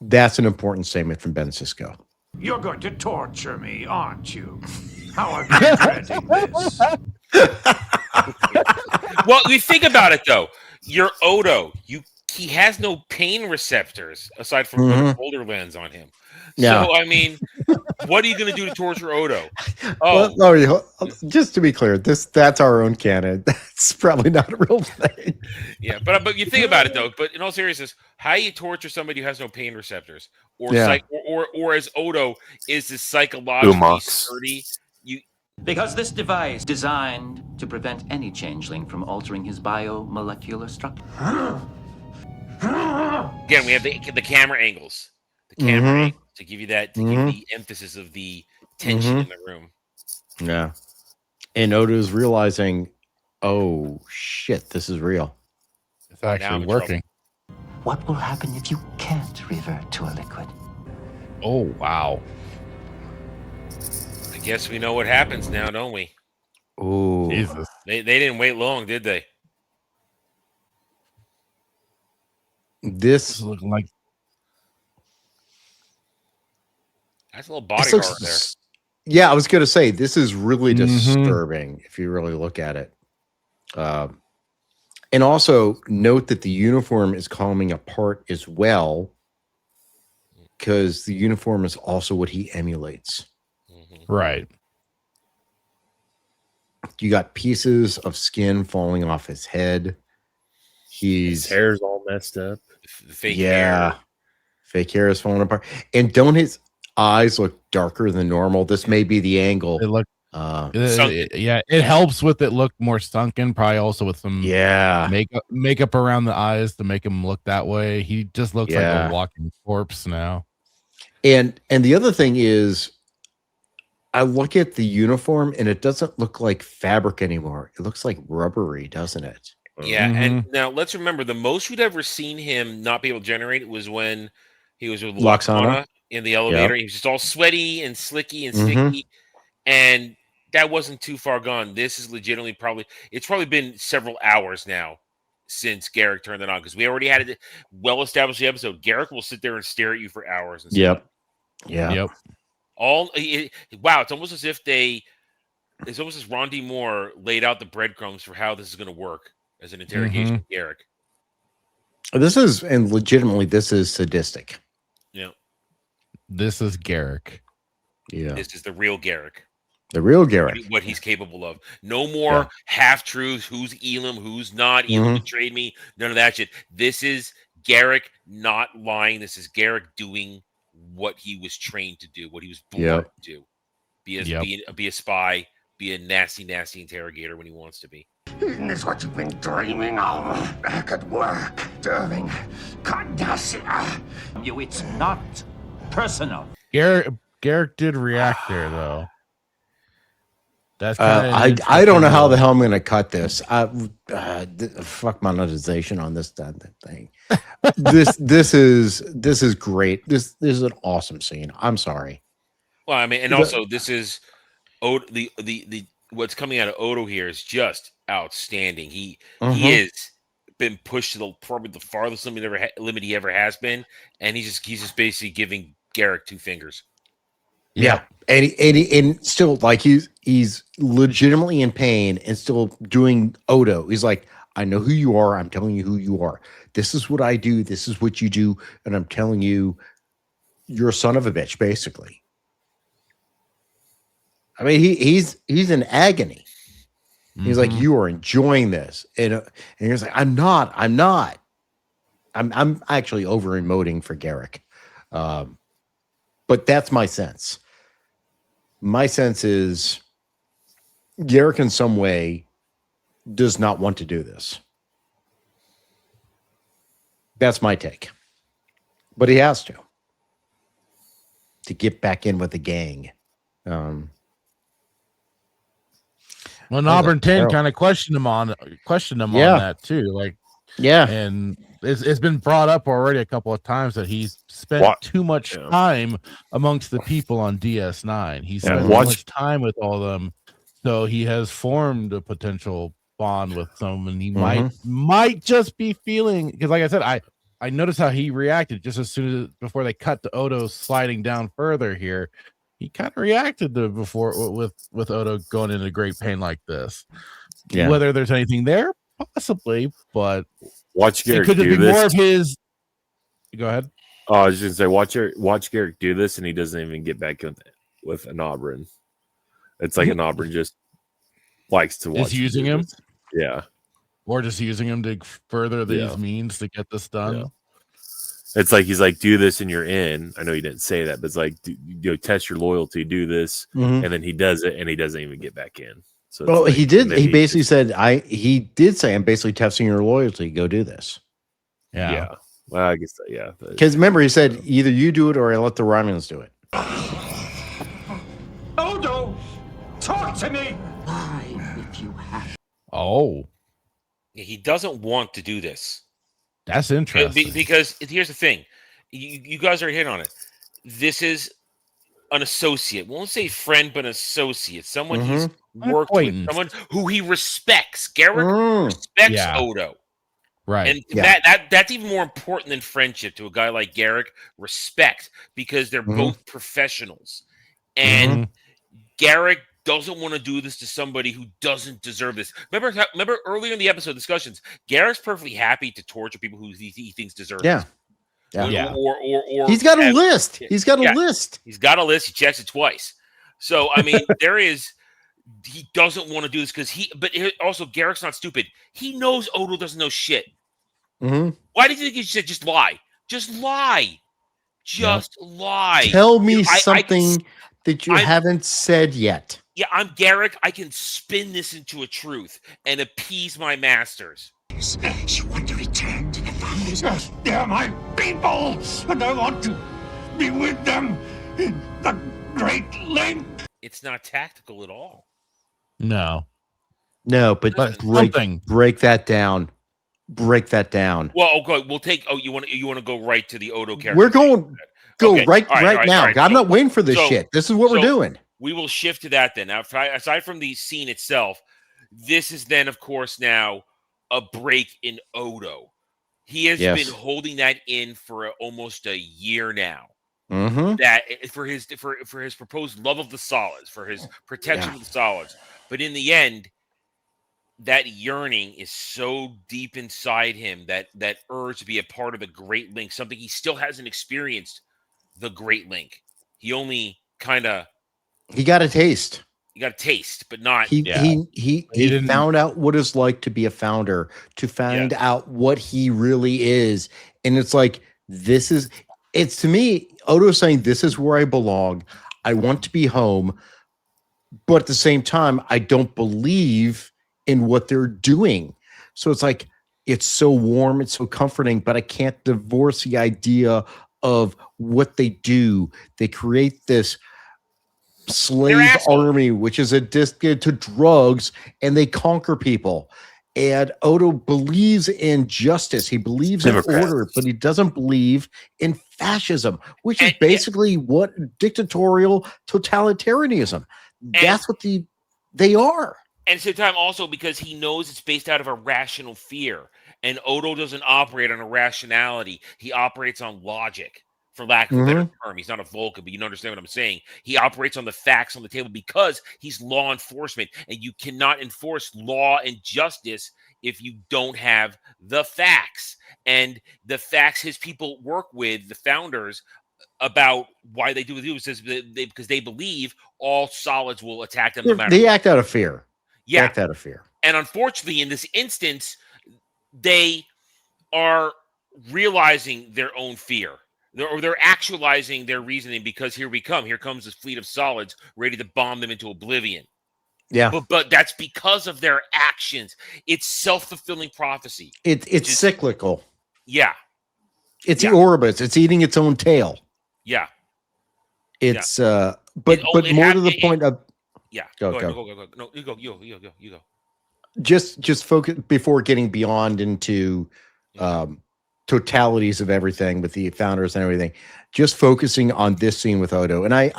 [SPEAKER 1] That's an important statement from Ben Sisko.
[SPEAKER 5] You're going to torture me, aren't you? How are you dreading this?
[SPEAKER 2] Well, you think about it, though. You're Odo. He has no pain receptors aside from the folder lens on him.
[SPEAKER 1] Yeah.
[SPEAKER 2] So, I mean, what are you going to do to torture Odo?
[SPEAKER 1] Well, just to be clear, that's our own canon. That's probably not a real thing.
[SPEAKER 2] Yeah, but you think about it, though. But in all seriousness, how do you torture somebody who has no pain receptors? Or as Odo is this psychologically sturdy?
[SPEAKER 12] Because this device designed to prevent any changeling from altering his biomolecular structure.
[SPEAKER 2] Again, we have the camera angles. The camera angles to give you that, to give the emphasis of the tension in the room.
[SPEAKER 1] Yeah. And Odo's realizing, oh, shit, this is real.
[SPEAKER 3] It's actually working.
[SPEAKER 12] What will happen if you can't revert to a liquid?
[SPEAKER 3] Oh, wow.
[SPEAKER 2] I guess we know what happens now, don't we?
[SPEAKER 1] Oh,
[SPEAKER 3] Jesus.
[SPEAKER 2] They didn't wait long, did they?
[SPEAKER 1] This
[SPEAKER 3] is looking like
[SPEAKER 2] that's a little body horror there.
[SPEAKER 1] Yeah, I was going to say this is really disturbing if you really look at it. And also note that the uniform is coming apart as well, because the uniform is also what he emulates.
[SPEAKER 3] Right.
[SPEAKER 1] You got pieces of skin falling off his head.
[SPEAKER 4] His hair's all messed up.
[SPEAKER 2] Fake hair.
[SPEAKER 1] Fake hair is falling apart. And don't his eyes look darker than normal? This may be the angle.
[SPEAKER 3] It look it helps with it look more sunken, probably also with some makeup around the eyes to make him look that way. He just looks like a walking corpse now.
[SPEAKER 1] And the other thing is, I look at the uniform and it doesn't look like fabric anymore. It looks like rubbery, doesn't it?
[SPEAKER 2] Yeah, and now let's remember the most we'd ever seen him not be able to generate was when he was with Laxana in the elevator. He was just all sweaty and slicky and sticky, and that wasn't too far gone. This is legitimately it's probably been several hours now since Garak turned it on, because we already had it well established the episode. Garak will sit there and stare at you for hours. And
[SPEAKER 1] Yep.
[SPEAKER 2] Wow, it's almost as if it's almost as Ron D. Moore laid out the breadcrumbs for how this is going to work as an interrogation of Garak.
[SPEAKER 1] This is sadistic.
[SPEAKER 2] Yeah.
[SPEAKER 3] This is Garak.
[SPEAKER 1] Yeah.
[SPEAKER 2] This is the real Garak.
[SPEAKER 1] The real Garak.
[SPEAKER 2] What he's capable of. No more half-truths. Who's Elam? Who's not? Elam betrayed me. None of that shit. This is Garak not lying. This is Garak doing what he was trained to do, what he was born to do. Be a spy, be a nasty, nasty interrogator when he wants to be.
[SPEAKER 5] Isn't this what you've been dreaming of? Back at work, serving Cardassian.
[SPEAKER 12] It's not personal.
[SPEAKER 3] Garak did react there, though. That's
[SPEAKER 1] I don't know how the hell I'm going to cut this. Fuck monetization on this thing. this is great. This is an awesome scene. I'm sorry.
[SPEAKER 2] Well, I mean, and also this is the what's coming out of Odo here is just outstanding. He has been pushed to probably the farthest limit he ever has been, and he's just basically giving Garak two fingers.
[SPEAKER 1] Yeah. And still, like, he's legitimately in pain and still doing Odo. He's like, I know who you are. I'm telling you who you are. This is what I do. This is what you do. And I'm telling you, you're a son of a bitch, basically. I mean, he's in agony. He's like, you are enjoying this. And he's like, I'm not. I'm actually over emoting for Garak. But that's my sense. My sense is Garak in some way does not want to do this. That's my take. But he has to get back in with the gang.
[SPEAKER 3] Well, Enabran Tain kind of questioned him on that too. Like, and it's been brought up already a couple of times that he's spent too much time amongst the people on DS9. He spent too much time with all of them, so he has formed a potential bond with someone. He might just be feeling, because, like I said, I noticed how he reacted just as soon as before they cut to Odo sliding down further here. He kind of reacted to before with Odo going into great pain like this. Yeah. Whether there's anything there, possibly, but
[SPEAKER 4] watch Garak
[SPEAKER 3] could
[SPEAKER 4] do
[SPEAKER 3] be
[SPEAKER 4] this.
[SPEAKER 3] More of his. Go ahead.
[SPEAKER 4] Oh, I was just gonna say, watch Garak do this, and he doesn't even get back with Enabran. It's like Enabran just likes to watch.
[SPEAKER 3] Just using him.
[SPEAKER 4] Yeah.
[SPEAKER 3] Or just using him to further these means to get this done.
[SPEAKER 4] Yeah. It's like he's like, do this and you're in. I know you didn't say that, but it's like, test your loyalty, do this, and then he does it, and he doesn't even get back in. So
[SPEAKER 1] well,
[SPEAKER 4] like,
[SPEAKER 1] he did. He basically said, he did say, I'm basically testing your loyalty. Go do this.
[SPEAKER 4] Yeah. Well, I guess yeah.
[SPEAKER 1] Because remember, he said either you do it or I let the Romulans do it.
[SPEAKER 5] Odo, talk to me.
[SPEAKER 6] Why, if you have.
[SPEAKER 3] Oh.
[SPEAKER 2] He doesn't want to do this.
[SPEAKER 3] That's interesting.
[SPEAKER 2] Because here's the thing. You guys are hitting on it. This is an associate. We won't say friend, but an associate. Someone he's worked with. Someone who he respects. Garak respects Odo.
[SPEAKER 3] Right.
[SPEAKER 2] And that's even more important than friendship to a guy like Garak. Respect, because they're both professionals. And Garak doesn't want to do this to somebody who doesn't deserve this. Remember earlier in the episode discussions, Garak's perfectly happy to torture people who he thinks deserve this.
[SPEAKER 1] Yeah.
[SPEAKER 2] Or
[SPEAKER 1] he's got a list. He's got a list.
[SPEAKER 2] He's got a list. He checks it twice. So I mean, he doesn't want to do this because but also Garak's not stupid. He knows Odo doesn't know shit. Why do you think he should just lie? Just lie. Just lie.
[SPEAKER 1] Tell me something that you haven't said yet.
[SPEAKER 2] Yeah, I'm Garak. I can spin this into a truth and appease my masters.
[SPEAKER 5] You want to return to the Founders? They're my people, and I want to be with them in the Great Link.
[SPEAKER 2] It's not tactical at all.
[SPEAKER 3] No,
[SPEAKER 1] but break that down. Break that down.
[SPEAKER 2] Well, okay, we'll take. Oh, you want to go right to the Odo character?
[SPEAKER 1] We're going right now.
[SPEAKER 2] Right.
[SPEAKER 1] I'm not waiting for this shit. This is what we're doing.
[SPEAKER 2] We will shift to that then. Now, aside from the scene itself, this is then, of course, now a break in Odo. He has been holding that in for almost a year now. That for his proposed love of the solids, for his protection of the solids. But in the end, that yearning is so deep inside him, that urge to be a part of the Great Link, something he still hasn't experienced. The Great Link. He only kind of
[SPEAKER 1] got a taste.
[SPEAKER 2] He got a taste, but not.
[SPEAKER 1] He found out what it's like to be a founder, to find out what he really is, and it's like it's to me. Odo saying, "This is where I belong. I want to be home," but at the same time, I don't believe in what they're doing. So it's like it's so warm, it's so comforting, but I can't divorce the idea of what they do. They create this slave army, which is addicted to drugs, and they conquer people. And Odo believes in justice. He believes in order, but he doesn't believe in fascism, which is basically what dictatorial totalitarianism. That's what they are.
[SPEAKER 2] And at the same time, also because he knows it's based out of a rational fear. And Odo doesn't operate on irrationality. He operates on logic, for lack of a better term. He's not a Vulcan, but you understand what I'm saying. He operates on the facts on the table because he's law enforcement. And you cannot enforce law and justice if you don't have the facts. And the facts his people work with, the founders, about why they do what they do, because they believe all solids will attack them no matter
[SPEAKER 1] They act out of fear.
[SPEAKER 2] Yeah.
[SPEAKER 1] They act out of fear.
[SPEAKER 2] And unfortunately, in this instance, they are realizing their own fear. They're actualizing their reasoning, because here we come. Here comes this fleet of solids ready to bomb them into oblivion.
[SPEAKER 1] Yeah.
[SPEAKER 2] But that's because of their actions. It's self-fulfilling prophecy.
[SPEAKER 1] It's cyclical.
[SPEAKER 2] Yeah.
[SPEAKER 1] It's the orbits. It's eating its own tail.
[SPEAKER 2] Yeah.
[SPEAKER 1] It's but more to the point of
[SPEAKER 2] Go. No, you go.
[SPEAKER 1] Just focus before getting beyond into totalities of everything with the founders and everything. Just focusing on this scene with Odo, and I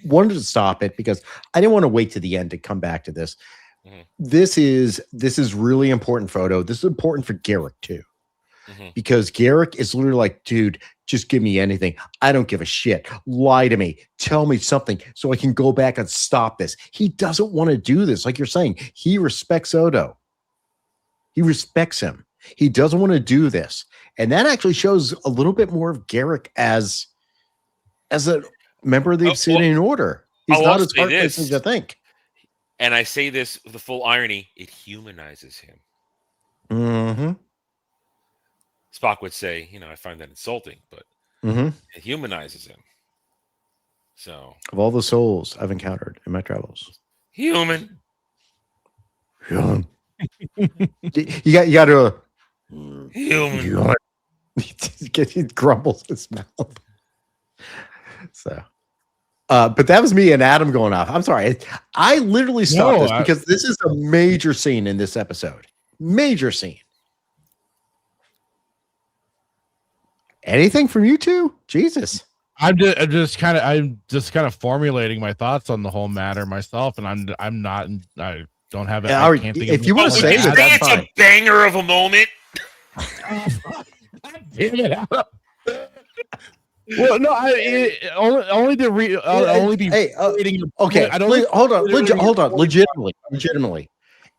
[SPEAKER 1] wanted to stop it because I didn't want to wait to the end to come back to this. This is really important for Odo. This is important for Garak too, because Garak is literally like, dude, just give me anything. I don't give a shit. Lie to me. Tell me something so I can go back and stop this. He doesn't want to do this. Like you're saying, he respects Odo. He respects him. He doesn't want to do this. And that actually shows a little bit more of Garak as a member of the Obsidian Order. He's not as heartless as you think.
[SPEAKER 2] And I say this with the full irony, it humanizes him.
[SPEAKER 1] Mm-hmm.
[SPEAKER 2] Spock would say, I find that insulting, but it humanizes him. So,
[SPEAKER 1] of all the souls I've encountered in my travels,
[SPEAKER 2] human.
[SPEAKER 1] You got to
[SPEAKER 2] human.
[SPEAKER 1] He grumbles his mouth. So, but that was me and Adam going off. I'm sorry. I literally stopped this because this is a major scene in this episode. Major scene. Anything from you two? Jesus.
[SPEAKER 3] I'm just kind of formulating my thoughts on the whole matter myself, and I don't have it.
[SPEAKER 1] Yeah, if you want to say that, that's fine.
[SPEAKER 2] It's a banger of a moment.
[SPEAKER 3] Well, no, only to read. Only be reading.
[SPEAKER 1] Okay, hold on. Legitimately,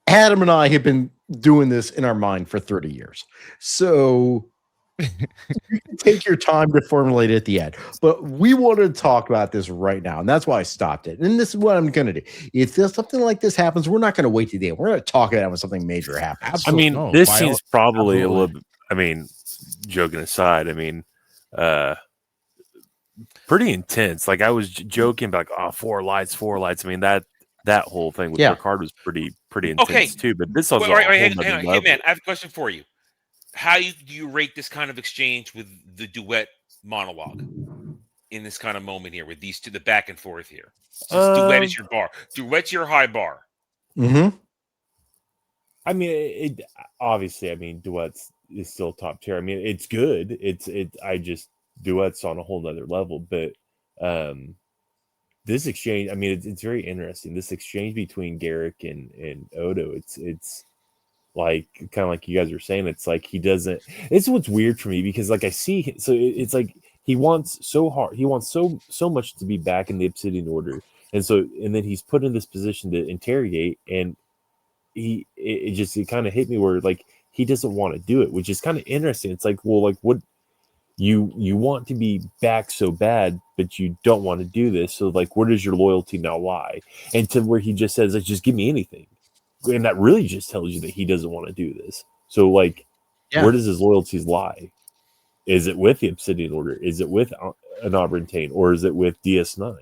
[SPEAKER 1] Adam and I have been doing this in our mind for 30 years, so you can take your time to formulate it at the end. But we wanted to talk about this right now, and that's why I stopped it. And this is what I'm going to do. If something like this happens, we're not going to wait to the end. We're going to talk about it when something major happens.
[SPEAKER 4] This seems probably a little. Joking aside, pretty intense. Like I was joking about, 4 lights. That whole thing with Picard was pretty intense too. But this was
[SPEAKER 2] hey man, I have a question for you. How do you rate this kind of exchange with the duet monologue in this kind of moment here with these two, the back and forth here? Duet is your bar. Duet's your high bar.
[SPEAKER 1] Mm-hmm.
[SPEAKER 4] Obviously, duets is still top tier. It's good. Duets on a whole nother level. But this exchange, it's very interesting. This exchange between Garak and Odo, it's like kind of like you guys are saying. It's like he doesn't. It's what's weird for me because like I see, so it's like he wants so hard. He wants so much to be back in the Obsidian Order, and then he's put in this position to interrogate, and it kind of hit me where like he doesn't want to do it, which is kind of interesting. It's like, well, like what you want to be back so bad, but you don't want to do this. So like, where does your loyalty now lie? And to where he just says, like, just give me anything. And that really just tells you that he doesn't want to do this. So like, where does his loyalties lie? Is it with the Obsidian Order? Is it with Enabran Tain? Or is it with DS9?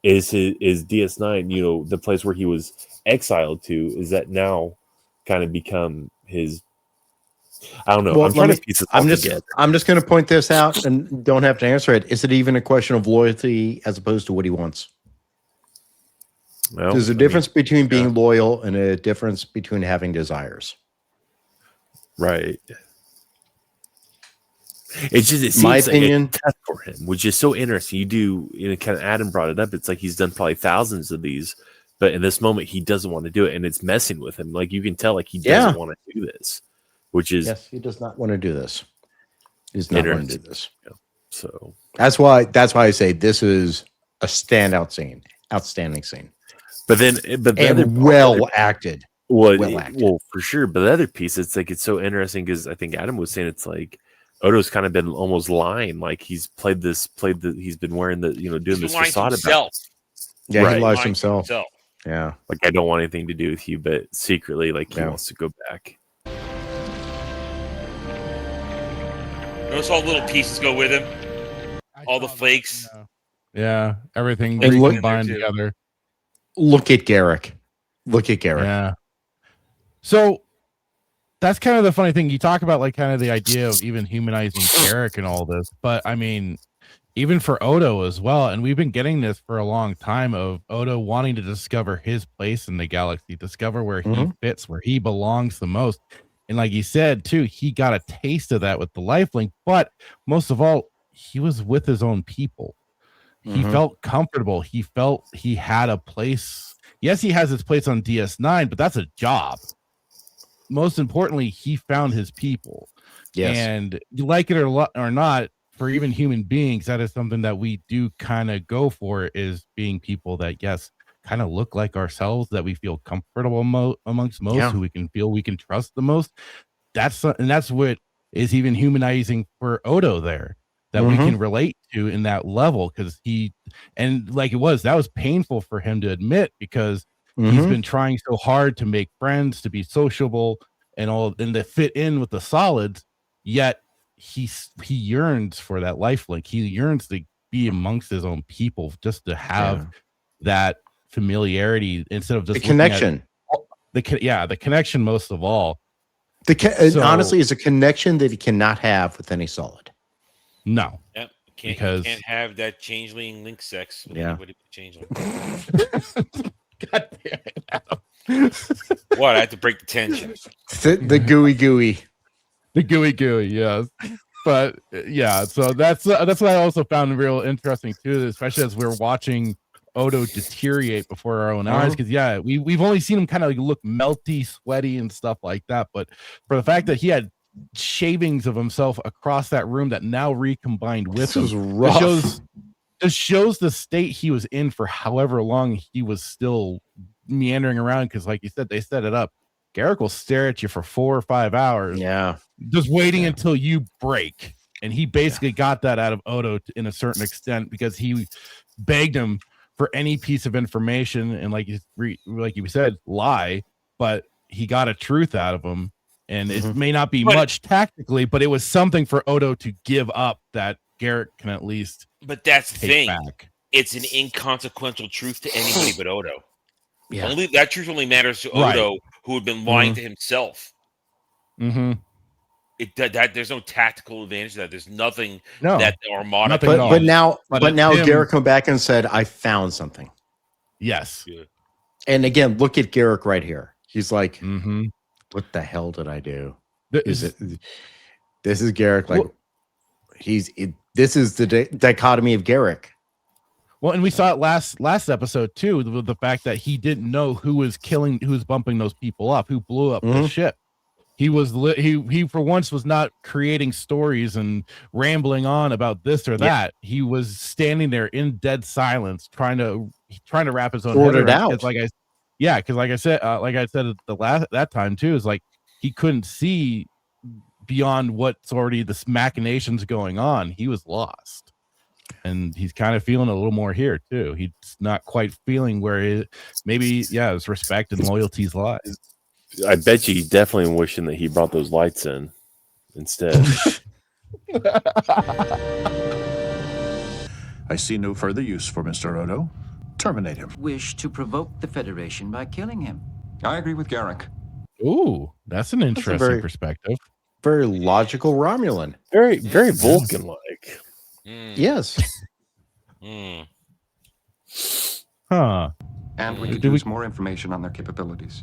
[SPEAKER 4] Is DS9, the place where he was exiled to, is that now kind of become his? I don't know.
[SPEAKER 1] Well,
[SPEAKER 4] I'm
[SPEAKER 1] just going to point this out and don't have to answer it. Is it even a question of loyalty as opposed to what he wants?
[SPEAKER 4] Well,
[SPEAKER 1] there's a difference between being loyal and a difference between having desires.
[SPEAKER 4] Right. It seems
[SPEAKER 1] my
[SPEAKER 4] like
[SPEAKER 1] opinion,
[SPEAKER 4] a test for him, which is so interesting. You do, kind of Adam brought it up. It's like he's done probably thousands of these, but in this moment he doesn't want to do it, and it's messing with him. Like you can tell, like he doesn't want to do this, which is
[SPEAKER 1] he does not want to do this. He does not want to do this.
[SPEAKER 4] Yeah. So
[SPEAKER 1] that's why I say this is a standout scene, outstanding scene.
[SPEAKER 4] But
[SPEAKER 1] well acted.
[SPEAKER 4] Well, for sure. But the other piece, it's like it's so interesting because I think Adam was saying it's like Odo's kind of been almost lying, like he's he's been wearing the doing this facade about.
[SPEAKER 1] Yeah, right. He lies to himself. Yeah,
[SPEAKER 4] like I don't want anything to do with you, but secretly, like he wants to go back.
[SPEAKER 2] Notice all little pieces go with him. All the flakes.
[SPEAKER 3] Yeah, everything
[SPEAKER 1] combined
[SPEAKER 3] together.
[SPEAKER 1] Look at Garak. Look at Garak.
[SPEAKER 3] Yeah. So that's kind of the funny thing. You talk about like kind of the idea of even humanizing Garak and all this, but I mean, even for Odo as well, and we've been getting this for a long time of Odo wanting to discover his place in the galaxy, discover where he fits, where he belongs the most. And like you said too, he got a taste of that with the lifelink, but most of all, he was with his own people. He felt comfortable. He felt he had a place. Yes, he has his place on DS9, but that's a job. Most importantly, he found his people.
[SPEAKER 1] Yes.
[SPEAKER 3] And you like it or not, for even human beings, that is something that we do kind of go for, is being people that, yes, kind of look like ourselves, that we feel comfortable amongst most, who we can feel we can trust the most. That's what is even humanizing for Odo there, that we can relate to in that level, because that was painful for him to admit, because he's been trying so hard to make friends, to be sociable and to fit in with the solids, yet he yearns for that lifelink. He yearns to be amongst his own people, just to have that familiarity instead of just
[SPEAKER 1] the connection.
[SPEAKER 3] The connection most of all.
[SPEAKER 1] Honestly, is a connection that he cannot have with any solid.
[SPEAKER 3] No.
[SPEAKER 2] Yep.
[SPEAKER 3] Because
[SPEAKER 2] can't have that changeling link sex with anybody but changeling.
[SPEAKER 3] God damn it,
[SPEAKER 2] Adam. What? I had to break the tension.
[SPEAKER 1] The gooey.
[SPEAKER 3] The gooey, yes. But yeah, so that's what I also found real interesting too, especially as we're watching Odo deteriorate before our own eyes. Because we've only seen him kind of look melty, sweaty, and stuff like that. But for the fact that he had shavings of himself across that room that now recombined with him,
[SPEAKER 1] was rough.
[SPEAKER 3] It shows the state he was in for however long he was still meandering around. Because like you said, they set it up. Garak will stare at you for 4 or 5 hours.
[SPEAKER 1] Yeah.
[SPEAKER 3] Just waiting until you break. And he basically got that out of Odo in a certain extent, because he begged him for any piece of information. And like you said, lie, but he got a truth out of him. And it may not be much tactically, but it was something for Odo to give up that Garak can at least.
[SPEAKER 2] But that's the thing.
[SPEAKER 3] Back.
[SPEAKER 2] It's an inconsequential truth to anybody but Odo.
[SPEAKER 1] Yeah.
[SPEAKER 2] That truth only matters to Odo, who had been lying to himself. There's no tactical advantage to that. There's nothing that the Armada.
[SPEAKER 1] But now Garak come back and said, "I found something."
[SPEAKER 3] Yes.
[SPEAKER 2] Yeah.
[SPEAKER 1] And again, look at Garak right here. He's like, "What the hell did I do?" This is Garak. Like, this is the dichotomy of Garak.
[SPEAKER 3] Well, and we saw it last episode too, the fact that he didn't know who was bumping those people up, who blew up the ship. He was he for once was not creating stories and rambling on about this or that. He was standing there in dead silence, trying to wrap his own head around.
[SPEAKER 1] Out.
[SPEAKER 3] Because like I said at that time too, is like he couldn't see beyond what's already this machinations going on. He was lost. And he's kind of feeling a little more here too. He's not quite feeling where his respect and loyalties lies.
[SPEAKER 4] I bet you he's definitely wishing that he brought those lights in instead.
[SPEAKER 9] I see no further use for Mr. Odo. Terminate him.
[SPEAKER 12] Wish to provoke the Federation by killing him.
[SPEAKER 8] I agree with Garak.
[SPEAKER 3] Ooh, that's an interesting perspective.
[SPEAKER 1] Very logical Romulan.
[SPEAKER 4] Very, very Vulcan-like.
[SPEAKER 1] Yes.
[SPEAKER 3] Huh.
[SPEAKER 8] And we could use more information on their capabilities.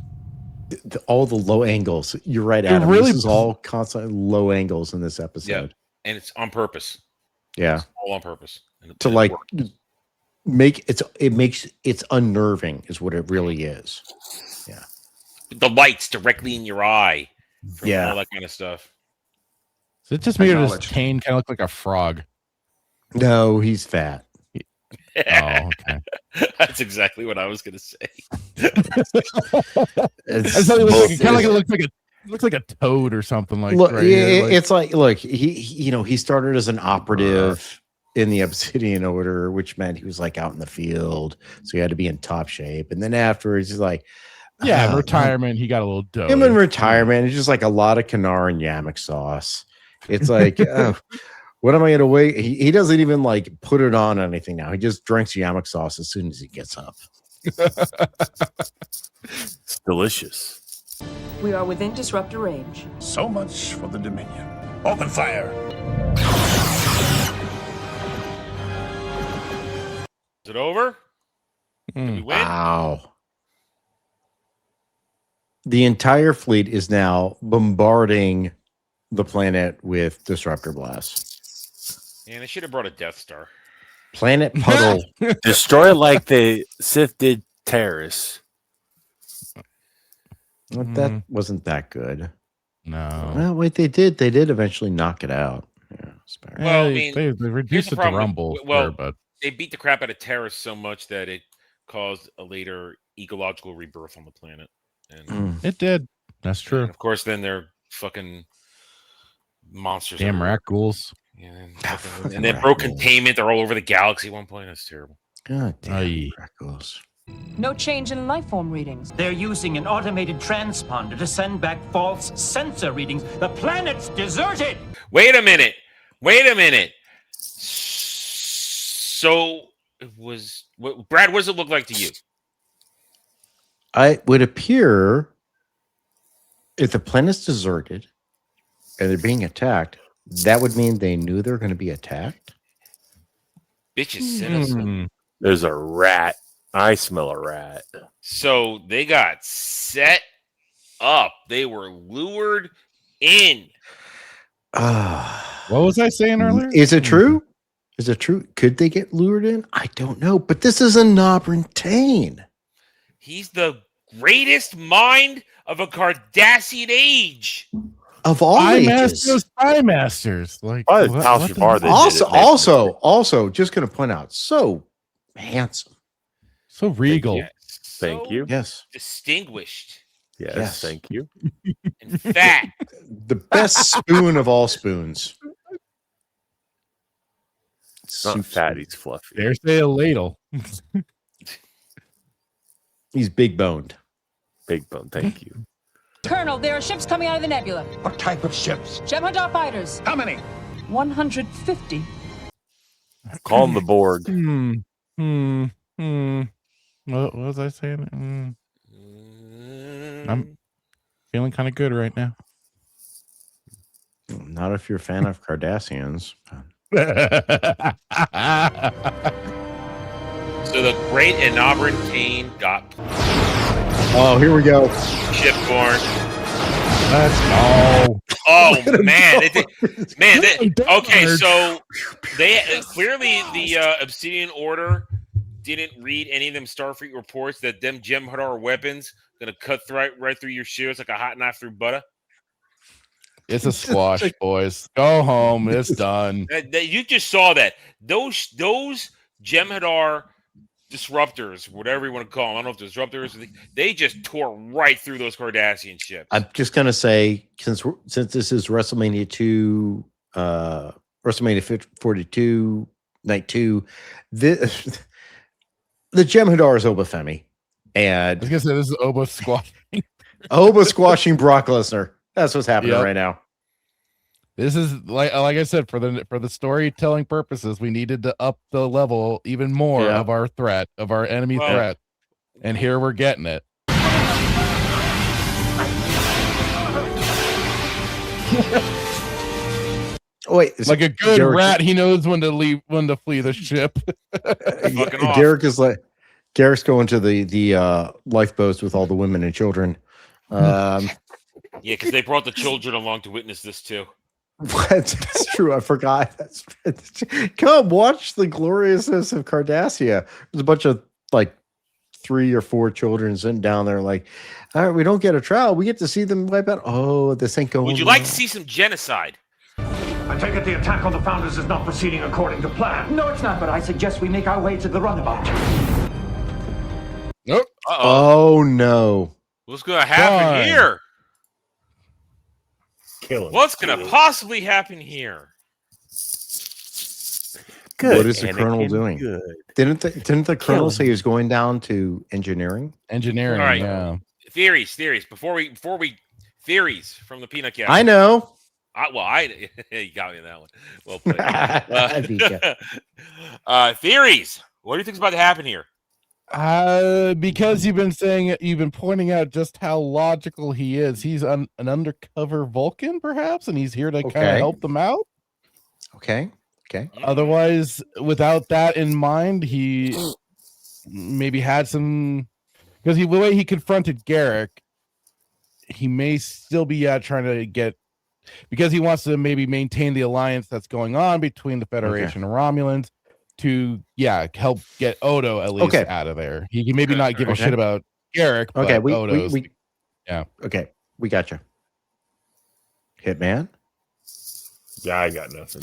[SPEAKER 1] All the low angles. You're right, Adam. This is all constant low angles in this episode.
[SPEAKER 2] Yeah. And it's on purpose.
[SPEAKER 1] Yeah.
[SPEAKER 2] It's all on purpose.
[SPEAKER 1] To like it's unnerving is what it really is. Yeah.
[SPEAKER 2] The lights directly in your eye. All that kind of stuff.
[SPEAKER 3] So it just made his Tain kind of look like a frog.
[SPEAKER 1] No, he's fat.
[SPEAKER 3] Oh, okay.
[SPEAKER 2] That's exactly what I was going to say.
[SPEAKER 3] It looks like a toad or something like.
[SPEAKER 1] Look,
[SPEAKER 3] right here,
[SPEAKER 1] it's like look. He started as an operative in the Obsidian Order, which meant he was like out in the field, so he had to be in top shape. And then afterwards, he's like,
[SPEAKER 3] retirement. He got a little dough.
[SPEAKER 1] Him in retirement, it's just like a lot of Kanar and Yamak sauce. It's like. What am I going to wait? He doesn't even like put it on anything now. He just drinks Yamak sauce as soon as he gets up.
[SPEAKER 4] It's delicious.
[SPEAKER 6] We are within disruptor range.
[SPEAKER 9] So much for the Dominion. Open fire.
[SPEAKER 2] Is it over? Did we win?
[SPEAKER 1] Wow. The entire fleet is now bombarding the planet with disruptor blasts.
[SPEAKER 2] And they should have brought a Death Star.
[SPEAKER 1] Planet puddle.
[SPEAKER 4] Destroy it like the Sith did terrorists.
[SPEAKER 1] Well, that wasn't that good.
[SPEAKER 3] No.
[SPEAKER 1] Well, wait, they did. They did eventually knock it out. Yeah,
[SPEAKER 2] Well, I mean,
[SPEAKER 3] they reduced it to rumble. But
[SPEAKER 2] they beat the crap out of terrorists so much that it caused a later ecological rebirth on the planet. And
[SPEAKER 3] it did. That's true.
[SPEAKER 2] of course, then they're fucking monsters.
[SPEAKER 3] Damn rat ghouls.
[SPEAKER 2] Yeah, and then broke containment. They're all over the galaxy at one point. That's terrible.
[SPEAKER 1] God damn rat ghouls.
[SPEAKER 6] No change in life form readings.
[SPEAKER 12] They're using an automated transponder to send back false sensor readings. The planet's deserted!
[SPEAKER 2] Wait a minute. So it was Brad, what does it look like to you?
[SPEAKER 1] I would appear if the planet's deserted and they're being attacked, that would mean they knew they were going to be attacked.
[SPEAKER 2] Bitches sinister.
[SPEAKER 4] There's a rat. I smell a rat.
[SPEAKER 2] So they got set up. They were lured in.
[SPEAKER 3] What was I saying earlier?
[SPEAKER 1] Is it true? Is it true? Could they get lured in? I don't know. But this is Enabran Tain.
[SPEAKER 2] He's the greatest mind of a Cardassian age.
[SPEAKER 1] Of all ages.
[SPEAKER 3] Masters. Like
[SPEAKER 1] also, just going to point out, so handsome.
[SPEAKER 3] So regal.
[SPEAKER 4] Thank you.
[SPEAKER 1] Yes.
[SPEAKER 2] Distinguished.
[SPEAKER 4] Yes, thank you.
[SPEAKER 2] And fat.
[SPEAKER 1] The best spoon of all spoons.
[SPEAKER 4] It's not fat, he's fluffy.
[SPEAKER 3] There's a ladle.
[SPEAKER 1] He's big boned.
[SPEAKER 4] Big bone, thank you.
[SPEAKER 6] Colonel, there are ships coming out of the nebula.
[SPEAKER 9] What type of ships?
[SPEAKER 6] Jem'Hadar fighters.
[SPEAKER 9] How many?
[SPEAKER 6] 150.
[SPEAKER 4] Call him the Borg.
[SPEAKER 3] What was I saying? I'm feeling kind of good right now.
[SPEAKER 1] Not if you're a fan of Cardassians.
[SPEAKER 2] So the great Enabran Tain got.
[SPEAKER 1] Oh, here we go.
[SPEAKER 2] Shipborne.
[SPEAKER 3] Let's go.
[SPEAKER 2] Oh man, okay. So they clearly the Obsidian Order didn't read any of them Starfleet reports that them Jem'Hadar weapons gonna cut right through your shields like a hot knife through butter.
[SPEAKER 3] It's a squash, boys. Go home. It's done.
[SPEAKER 2] You just saw that. Those Jem'Hadar disruptors, whatever you want to call them, I don't know if disruptors, they just tore right through those Cardassian ships.
[SPEAKER 1] I'm just gonna say, since this is WrestleMania 2, WrestleMania 42, Night 2, the Jem'Hadar is Obafemi. And
[SPEAKER 3] I was gonna say this is Oba squashing.
[SPEAKER 1] Oba squashing Brock Lesnar. That's what's happening right now.
[SPEAKER 3] This is like I said, for the storytelling purposes, we needed to up the level even more of our threat, of our enemy threat. And here we're getting it.
[SPEAKER 1] Wait,
[SPEAKER 3] like a good rat, he knows when to leave, when to flee the ship.
[SPEAKER 1] Garak's going to the lifeboats with all the women and children.
[SPEAKER 2] Yeah, because they brought the children along to witness this too.
[SPEAKER 1] That's true. I forgot. Come watch the gloriousness of Cardassia. There's a bunch of like 3 or 4 children sitting down there, like, all right, we don't get a trial. We get to see them wipe out. Oh, this ain't going.
[SPEAKER 2] Would you like to see some genocide?
[SPEAKER 5] I take it the attack on the Founders is not proceeding according to plan.
[SPEAKER 12] No, it's not, but I suggest we make our way to the runabout.
[SPEAKER 3] Nope.
[SPEAKER 1] Oh, no.
[SPEAKER 2] What's going to happen here? What's going to possibly happen here?
[SPEAKER 1] Good. What is the colonel doing? Good. Didn't the colonel say he was going down to engineering?
[SPEAKER 3] Engineering.
[SPEAKER 2] All right.
[SPEAKER 3] Yeah.
[SPEAKER 2] Theories. Before we theories from the peanut gallery.
[SPEAKER 1] I know.
[SPEAKER 2] You got me in that one. Well played. Theories. What do you think's about to happen here?
[SPEAKER 3] Because you've been pointing out just how logical he is. He's an undercover Vulcan, perhaps, and he's here to kind of
[SPEAKER 1] Okay.
[SPEAKER 3] help them out.
[SPEAKER 1] Okay.
[SPEAKER 3] Otherwise, without that in mind, he maybe had some, because the way he confronted Garak, he may still be trying to get, because he wants to maybe maintain the alliance that's going on between the Federation and Romulans to help get Odo at least out of there. He can maybe not give a shit about Garak, but Odo's
[SPEAKER 1] okay, we got you. Hitman.
[SPEAKER 4] Yeah, I got nothing.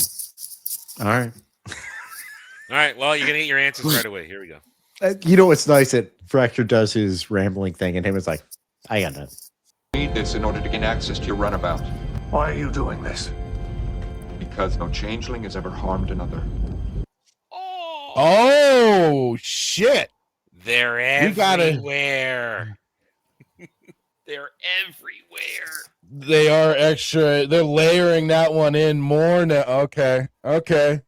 [SPEAKER 1] All right.
[SPEAKER 2] All right. Well, you're gonna get your answers right away. Here we go.
[SPEAKER 1] You know, it's nice that Fracture does his rambling thing, and him is like, I got nothing.
[SPEAKER 8] Need this in order to gain access to your runabout.
[SPEAKER 9] Why are you doing this?
[SPEAKER 8] Because no changeling has ever harmed another.
[SPEAKER 3] Oh shit!
[SPEAKER 2] They're everywhere. They're everywhere.
[SPEAKER 3] They are extra. They're layering that one in more now. Okay.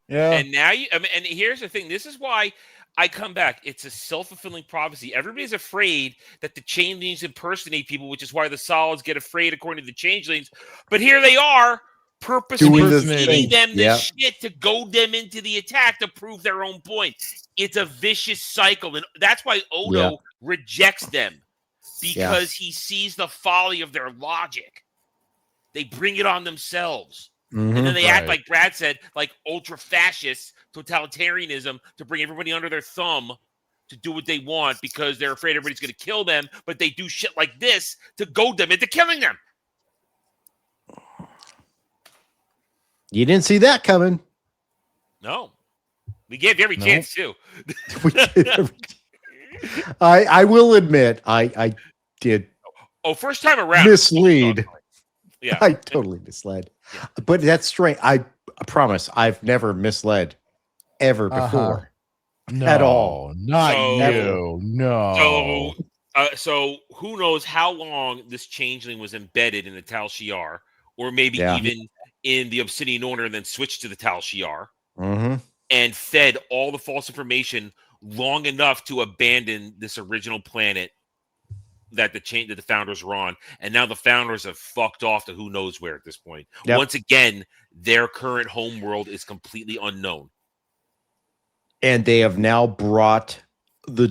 [SPEAKER 3] Yeah.
[SPEAKER 2] And now and here's the thing. This is why I come back. It's a self-fulfilling prophecy. Everybody's afraid that the changelings impersonate people, which is why the solids get afraid, according to the changelings. But here they are, purposely feeding them the shit to goad them into the attack to prove their own point. It's a vicious cycle, and that's why Odo rejects them, because he sees the folly of their logic. They bring it on themselves. And then they act, like Brad said, like ultra-fascist totalitarianism to bring everybody under their thumb to do what they want because they're afraid everybody's going to kill them, but they do shit like this to goad them into killing them.
[SPEAKER 1] You didn't see that coming.
[SPEAKER 2] No. We gave you every chance, too.
[SPEAKER 1] I will admit, I did.
[SPEAKER 2] Oh, first time around.
[SPEAKER 1] Mislead.
[SPEAKER 2] Yeah.
[SPEAKER 1] I totally misled. Yeah. But that's strange. I promise I've never misled ever before.
[SPEAKER 3] No,
[SPEAKER 1] at all.
[SPEAKER 3] Not you. No.
[SPEAKER 2] So who knows how long this changeling was embedded in the Tal'Shiar, or maybe even in the Obsidian Order and then switched to the Tal'Shiar and fed all the false information long enough to abandon this original planet that the founders were on, and now the founders have fucked off to who knows where at this point. Once again, their current home world is completely unknown,
[SPEAKER 1] and they have now brought the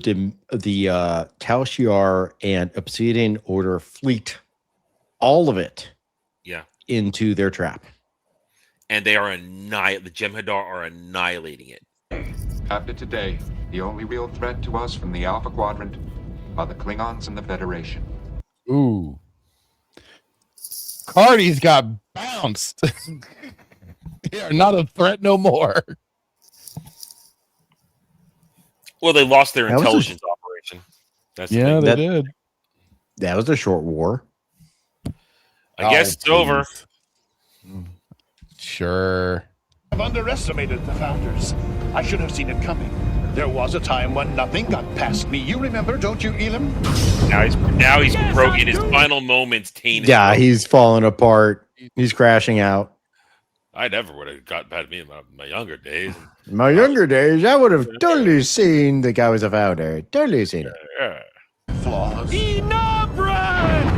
[SPEAKER 1] Tal'Shiar and Obsidian Order fleet, all of it, into their trap,
[SPEAKER 2] and they are the Jem'Hadar are annihilating it.
[SPEAKER 8] After today, the only real threat to us from the Alpha Quadrant are the Klingons and the Federation.
[SPEAKER 3] Ooh. Cardi's got bounced. They are not a threat no more.
[SPEAKER 2] Well, they lost their intelligence operation.
[SPEAKER 3] They did.
[SPEAKER 1] That was a short war.
[SPEAKER 2] I guess it's over.
[SPEAKER 3] Sure.
[SPEAKER 9] I've underestimated the founders. I should have seen it coming. There was a time when nothing got past me. You remember, don't you, Elam?
[SPEAKER 2] Now he's broke in his final moments. Tain
[SPEAKER 1] he's falling apart. He's crashing out.
[SPEAKER 2] I never would have got past me in my younger days.
[SPEAKER 1] In my younger days, I would have totally seen the guy was a founder. Totally seen it.
[SPEAKER 9] Flaws.
[SPEAKER 5] Enabran!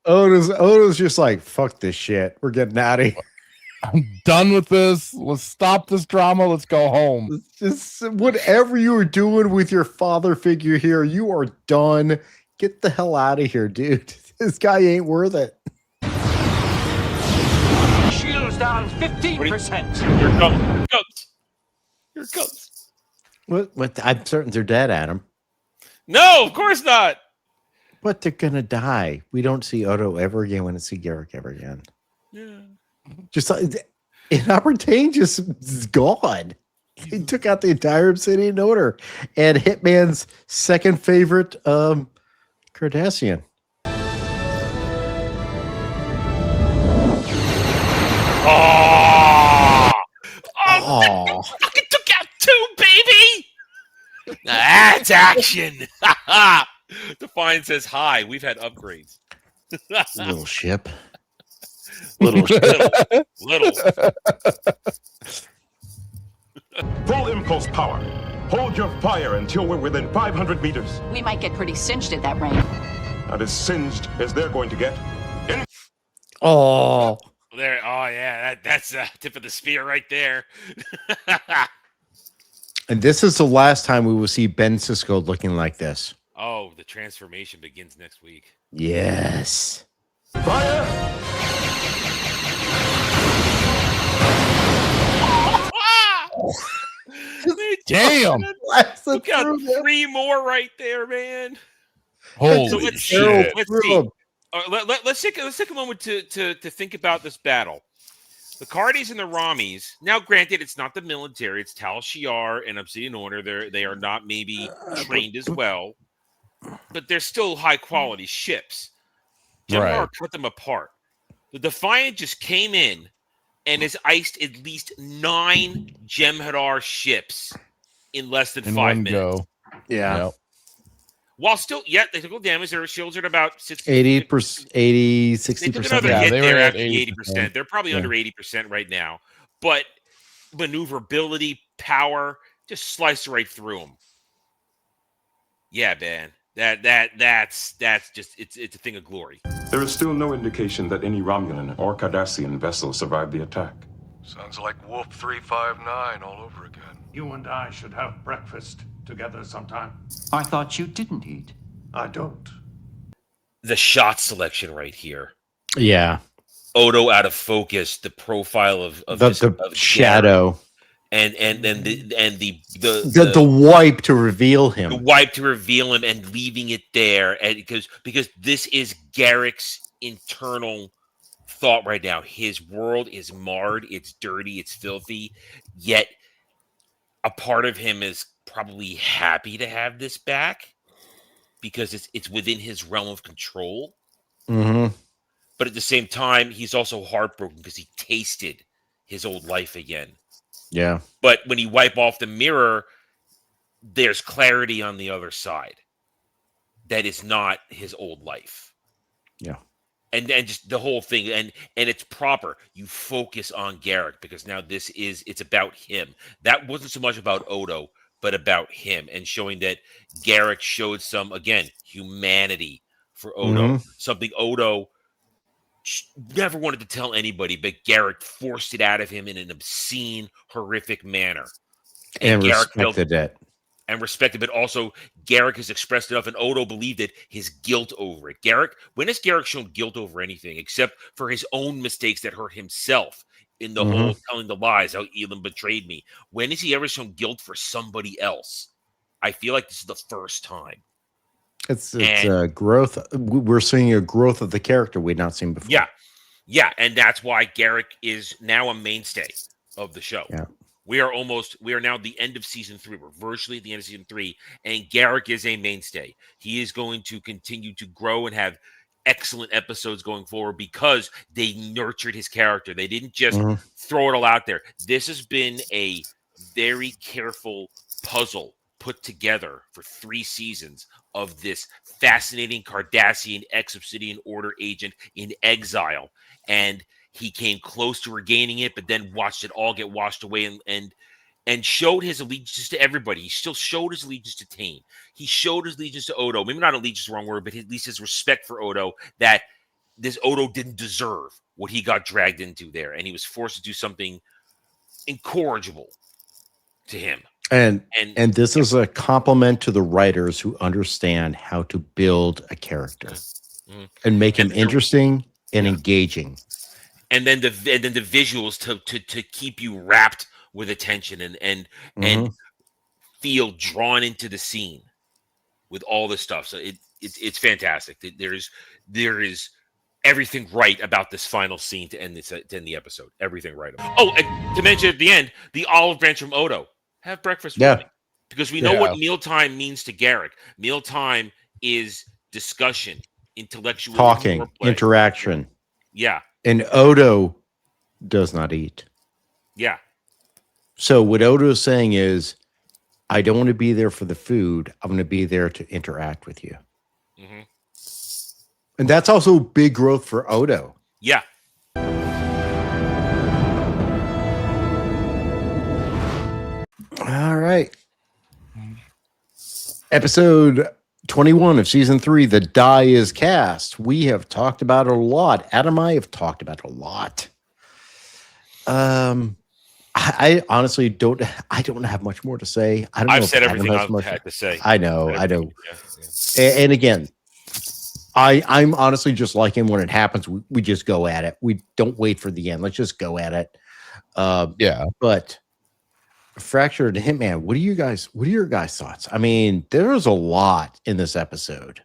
[SPEAKER 1] Odo's just like, fuck this shit. We're getting out of here.
[SPEAKER 3] I'm done with this. Let's stop this drama. Let's go home.
[SPEAKER 1] Just whatever you were doing with your father figure here, you are done. Get the hell out of here, dude. This guy ain't worth it.
[SPEAKER 12] Shields down 15%.
[SPEAKER 2] Here comes.
[SPEAKER 1] What? I'm certain they're dead, Adam.
[SPEAKER 2] No, of course not.
[SPEAKER 1] But they're gonna die. We don't see Odo ever again. We don't see Garak ever again.
[SPEAKER 2] Yeah.
[SPEAKER 1] Just Enabran Tain just is gone. He took out the entire Obsidian Order and Hitman's second favorite Cardassian.
[SPEAKER 2] Oh, fucking took out 2, baby. That's action. Define says hi. We've had upgrades.
[SPEAKER 1] Little ship.
[SPEAKER 4] Little shit.
[SPEAKER 2] Little.
[SPEAKER 8] Full impulse power. Hold your fire until we're within 500 meters.
[SPEAKER 7] We might get pretty singed at that range.
[SPEAKER 8] Not as singed as they're going to get.
[SPEAKER 1] Oh.
[SPEAKER 2] There. Oh yeah, that's the tip of the spear right there.
[SPEAKER 1] And this is the last time we will see Ben Sisko looking like this.
[SPEAKER 2] Oh, the transformation begins next week.
[SPEAKER 1] Yes.
[SPEAKER 8] Fire!
[SPEAKER 3] Damn.
[SPEAKER 2] Look out, 3 more right there, man.
[SPEAKER 3] Holy
[SPEAKER 2] So let's
[SPEAKER 3] shit.
[SPEAKER 2] See. Let's see. Let's take a moment to think about this battle. The Cardis and the Ramis. Now, granted, it's not the military. It's Tal'Shiar and Obsidian Order. They are not maybe trained as well, but they're still high quality ships. Jem'Hadar cut them apart. The Defiant just came in and has iced at least 9 Jem'Hadar ships in less than 5 minutes.
[SPEAKER 3] Go.
[SPEAKER 1] Yeah.
[SPEAKER 3] Yep.
[SPEAKER 2] While still, they took damage. Their shields are at about
[SPEAKER 1] 80%, 80, 60%.
[SPEAKER 2] They took another
[SPEAKER 3] Yeah,
[SPEAKER 2] hit
[SPEAKER 3] they were
[SPEAKER 2] there
[SPEAKER 3] at
[SPEAKER 2] after 80%. They're probably
[SPEAKER 1] Yeah.
[SPEAKER 2] under 80% right now. But maneuverability, power, just slice right through them. Yeah, man. That's just it's a thing of glory.
[SPEAKER 8] There is still no indication that any Romulan or Cardassian vessel survived the attack.
[SPEAKER 13] Sounds like Wolf 359 all over again.
[SPEAKER 9] You and I should have breakfast together sometime.
[SPEAKER 12] I thought you didn't eat.
[SPEAKER 9] I don't.
[SPEAKER 2] The shot selection right here.
[SPEAKER 1] Yeah.
[SPEAKER 2] Odo out of focus. The profile of
[SPEAKER 1] The shadow.
[SPEAKER 2] And then the
[SPEAKER 1] wipe to reveal him.
[SPEAKER 2] The wipe to reveal him and leaving it there, and because this is Garak's internal thought right now. His world is marred, it's dirty, it's filthy, yet a part of him is probably happy to have this back because it's within his realm of control.
[SPEAKER 1] Mm-hmm.
[SPEAKER 2] But at the same time, he's also heartbroken because he tasted his old life again.
[SPEAKER 1] Yeah.
[SPEAKER 2] But when you wipe off the mirror, there's clarity on the other side. That is not his old life.
[SPEAKER 1] Yeah.
[SPEAKER 2] And just the whole thing, and it's proper. You focus on Garak because now it's about him. That wasn't so much about Odo, but about him, and showing that Garak showed some, again, humanity for Odo. Something Odo never wanted to tell anybody, but Garak forced it out of him in an obscene, horrific manner.
[SPEAKER 1] And
[SPEAKER 2] Garak
[SPEAKER 1] respected it.
[SPEAKER 2] And respected, but also Garak has expressed enough, and Odo believed it, his guilt over it. When has Garak shown guilt over anything except for his own mistakes that hurt himself in the whole telling the lies, how Elam betrayed me? When has he ever shown guilt for somebody else? I feel like this is the first time.
[SPEAKER 1] It's a growth. We're seeing a growth of the character we'd not seen before.
[SPEAKER 2] Yeah, and that's why Garak is now a mainstay of the show.
[SPEAKER 1] Yeah.
[SPEAKER 2] We are now at the end of season 3. We're virtually at the end of season 3, and Garak is a mainstay. He is going to continue to grow and have excellent episodes going forward because they nurtured his character. They didn't just throw it all out there. This has been a very careful puzzle put together for 3 seasons of this fascinating Cardassian ex-Obsidian Order agent in exile. And he came close to regaining it, but then watched it all get washed away and showed his allegiance to everybody. He still showed his allegiance to Tain. He showed his allegiance to Odo. Maybe not allegiance is the wrong word, but at least his respect for Odo, that this Odo didn't deserve what he got dragged into there. And he was forced to do something incorrigible to him.
[SPEAKER 1] And this is a compliment to the writers who understand how to build a character and make him interesting and engaging.
[SPEAKER 2] And then the visuals to keep you wrapped with attention and feel drawn into the scene with all this stuff. So it's fantastic. There is everything right about this final scene to end the episode. Everything right. Oh, and to mention at the end, the olive branch from Odo. Have breakfast with me. Because we know what mealtime means to Garak. Mealtime is discussion, intellectual
[SPEAKER 1] talking,
[SPEAKER 2] foreplay.
[SPEAKER 1] interaction.
[SPEAKER 2] Yeah.
[SPEAKER 1] And Odo does not eat.
[SPEAKER 2] Yeah.
[SPEAKER 1] So what Odo is saying is, I don't want to be there for the food. I'm going to be there to interact with you. And that's also big growth for Odo.
[SPEAKER 2] Yeah.
[SPEAKER 1] Episode 21 of season 3, The Die is Cast. We have talked about it a lot. Adam and I have talked about it a lot. I honestly don't have much more to say. I don't know.
[SPEAKER 2] I've said
[SPEAKER 1] Adam
[SPEAKER 2] everything
[SPEAKER 1] has
[SPEAKER 2] I've had to say.
[SPEAKER 1] I know.
[SPEAKER 2] Yeah.
[SPEAKER 1] And again, I'm honestly just like him when it happens. We just go at it. We don't wait for the end. Let's just go at it. But Fractured Hitman, what are your guys' thoughts? I mean, there's a lot in this episode,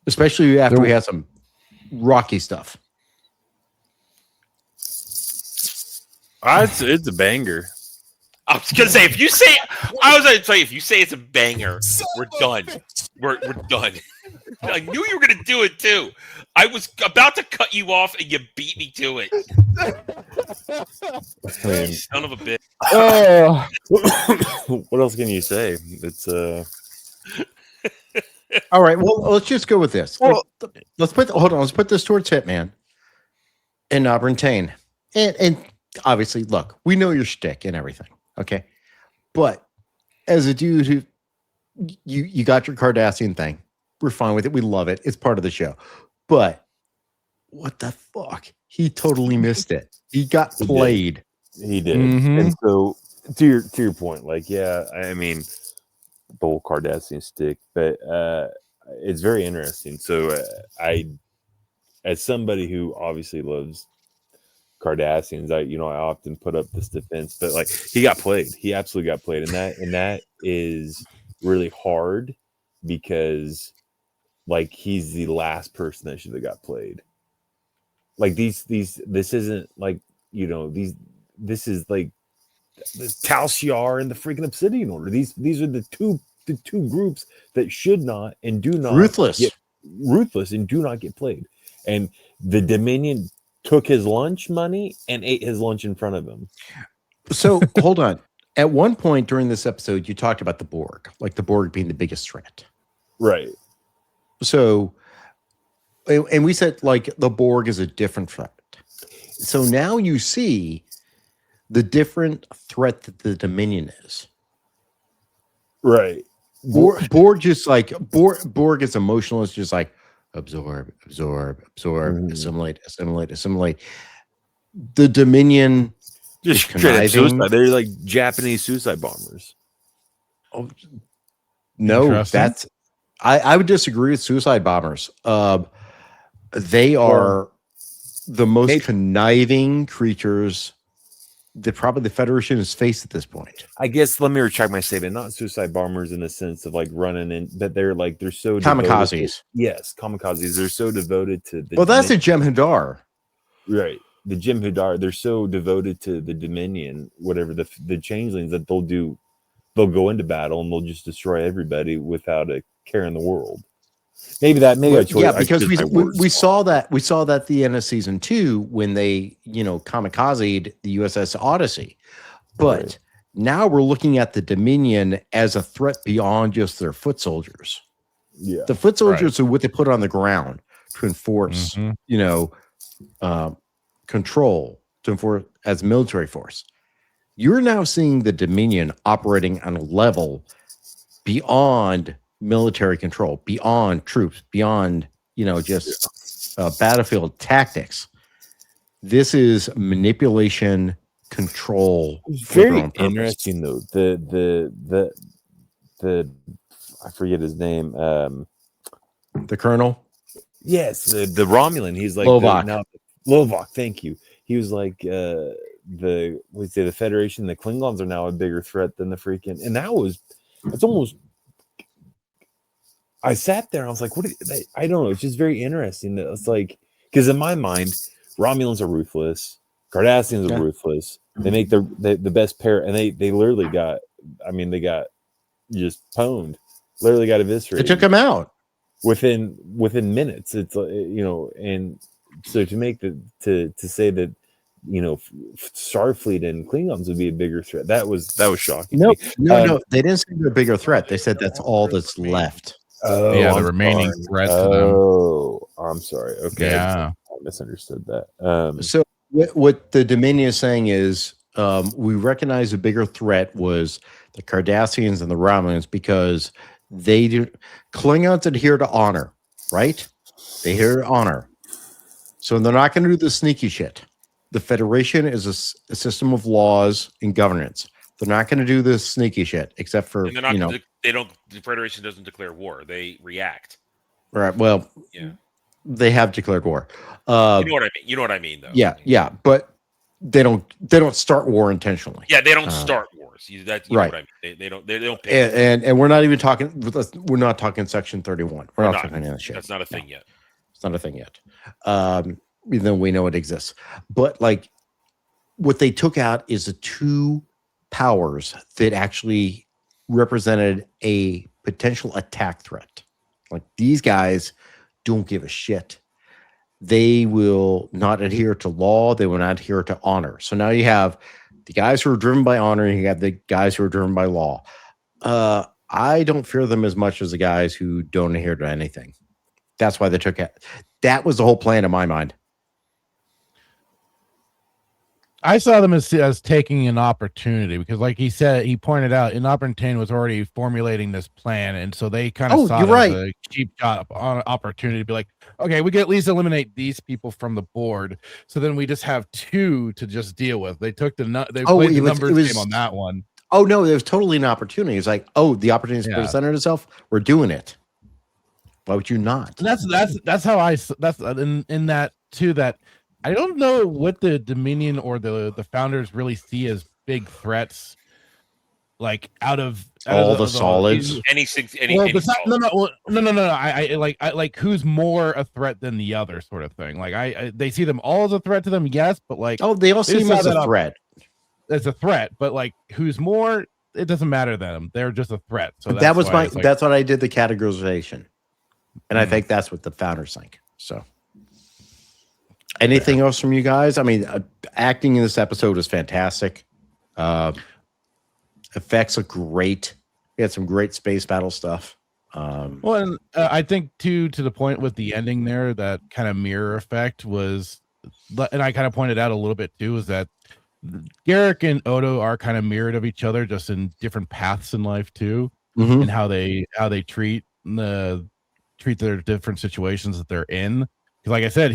[SPEAKER 1] especially after we had some rocky stuff.
[SPEAKER 4] It's a banger.
[SPEAKER 2] I was gonna say if you say it's a banger, we're done. We're done. I knew you were gonna do it too. I was about to cut you off and you beat me to it. Son of a bitch.
[SPEAKER 4] What else can you say? It's
[SPEAKER 1] all right. Well, let's just go with this. Let's put this towards Hitman and Enabran Tain. And obviously, look, we know your shtick and everything. Okay. But as a dude who you got your Cardassian thing, we're fine with it. We love it. It's part of the show. But what the fuck? He totally missed it. He got played.
[SPEAKER 4] He did. And so to your point, like, yeah, I mean, the whole Cardassian stick, but it's very interesting. So I, as somebody who obviously loves Cardassians, I often put up this defense, but like he got played. He absolutely got played, and that is really hard because like he's the last person that should have got played. Like this isn't like this is like the Tal'Shiar and the freaking Obsidian Order. These are the two groups that should not and do not
[SPEAKER 1] ruthless
[SPEAKER 4] and do not get played. And the Dominion took his lunch money and ate his lunch in front of him.
[SPEAKER 1] So hold on. At one point during this episode, you talked about the Borg, like the Borg being the biggest threat.
[SPEAKER 4] Right.
[SPEAKER 1] So, and we said like the Borg is a different threat. So now you see the different threat that the Dominion is.
[SPEAKER 4] Right.
[SPEAKER 1] Borg just like Borg is emotional. It's just like absorb, assimilate. The Dominion
[SPEAKER 4] just straight up suicide. They're like Japanese suicide bombers.
[SPEAKER 1] Oh, no, that's I would disagree with suicide bombers. They are the most conniving creatures that probably the Federation has faced at this point.
[SPEAKER 4] I guess let me retract my statement. Not suicide bombers in the sense of like running in, but they're so
[SPEAKER 1] kamikazes.
[SPEAKER 4] Yes, kamikazes. They're so devoted to the.
[SPEAKER 1] Well, that's a Jem'Hadar,
[SPEAKER 4] right? The Jem'Hadar. They're so devoted to the Dominion, whatever the changelings, that they'll go into battle and they'll just destroy everybody without a care in the world.
[SPEAKER 1] Because we saw that at the end of season 2 when they kamikazed the USS Odyssey, but now we're looking at the Dominion as a threat beyond just their foot soldiers.
[SPEAKER 4] Yeah,
[SPEAKER 1] the foot soldiers are what they put on the ground to enforce control, to enforce as military force. You're now seeing the Dominion operating on a level beyond military control, beyond troops, beyond battlefield tactics. This is manipulation, control.
[SPEAKER 4] Very interesting though. The I forget his name.
[SPEAKER 1] The Colonel.
[SPEAKER 4] Yes, the Romulan. He's like Lovok. Thank you. He was like the Federation. The Klingons are now a bigger threat than the freaking. And it's almost. I sat there and I was like, I don't know. It's just very interesting that it's like, because in my mind, Romulans are ruthless. Cardassians are ruthless. They make the best pair, and they literally got just pwned. Literally got eviscerated.
[SPEAKER 1] They took him out
[SPEAKER 4] within minutes. It's and so to make to say that Starfleet and Klingons would be a bigger threat. That was shocking.
[SPEAKER 1] No, they didn't say they're a bigger threat. They said that's all that's left.
[SPEAKER 4] Oh,
[SPEAKER 3] yeah, the remaining threat to them.
[SPEAKER 4] Oh, I'm sorry. Okay,
[SPEAKER 3] yeah,
[SPEAKER 4] I misunderstood that.
[SPEAKER 1] So what the Dominion is saying is we recognize a bigger threat was the Cardassians and the Romulans because they do. Klingons adhere to honor, right? They adhere to honor. So they're not going to do the sneaky shit. The Federation is a system of laws and governance. They're not going to do this sneaky shit, except for,
[SPEAKER 2] and they're not, they don't. The Federation doesn't declare war; they react.
[SPEAKER 1] Right. Well,
[SPEAKER 2] yeah,
[SPEAKER 1] they have declared war.
[SPEAKER 2] You know what I mean. You know what I mean, though.
[SPEAKER 1] Yeah, but they don't start war intentionally.
[SPEAKER 2] Yeah, they don't start wars. You know what I mean. They don't. They don't. Pick
[SPEAKER 1] and we're not even talking. We're not talking Section 31. We're not talking that shit.
[SPEAKER 2] That's not a thing yet.
[SPEAKER 1] It's not a thing yet. Even though we know it exists, but like what they took out is the two powers that actually represented a potential attack threat. Like these guys don't give a shit. They will not adhere to law. They will not adhere to honor. So now you have the guys who are driven by honor, and you have the guys who are driven by law. I don't fear them as much as the guys who don't adhere to anything. That's why they took it. That was the whole plan in my mind.
[SPEAKER 3] I saw them as taking an opportunity because, like he said, he pointed out, Enabran Tain was already formulating this plan, and so they kind of saw it as a cheap job opportunity to be like, okay, we can at least eliminate these people from the board, so then we just have two to just deal with. They took played the numbers game on that one.
[SPEAKER 1] Oh no, it was totally an opportunity. It's like, oh, the opportunity presented itself. We're doing it. Why would you not?
[SPEAKER 3] And that's how that's in that too. That I don't know what the Dominion or the founders really see as big threats, like out of
[SPEAKER 1] the solids.
[SPEAKER 3] No. I like who's more a threat than the other, sort of thing. Like they see them all as a threat to them, yes, but like
[SPEAKER 1] they all see them as a threat.
[SPEAKER 3] It's a threat, but like who's more, it doesn't matter to them. They're just a threat. So
[SPEAKER 1] that's that's what I did the categorization, and I think that's what the founders think. So. Anything else from you guys? I mean, acting in this episode is fantastic. Effects look great. We had some great space battle stuff.
[SPEAKER 3] Well, and I think to the point with the ending there, that kind of mirror effect was, and I kind of pointed out a little bit too, is that Garak and Odo are kind of mirrored of each other, just in different paths in life too, and how they treat their different situations that they're in. Because like I said,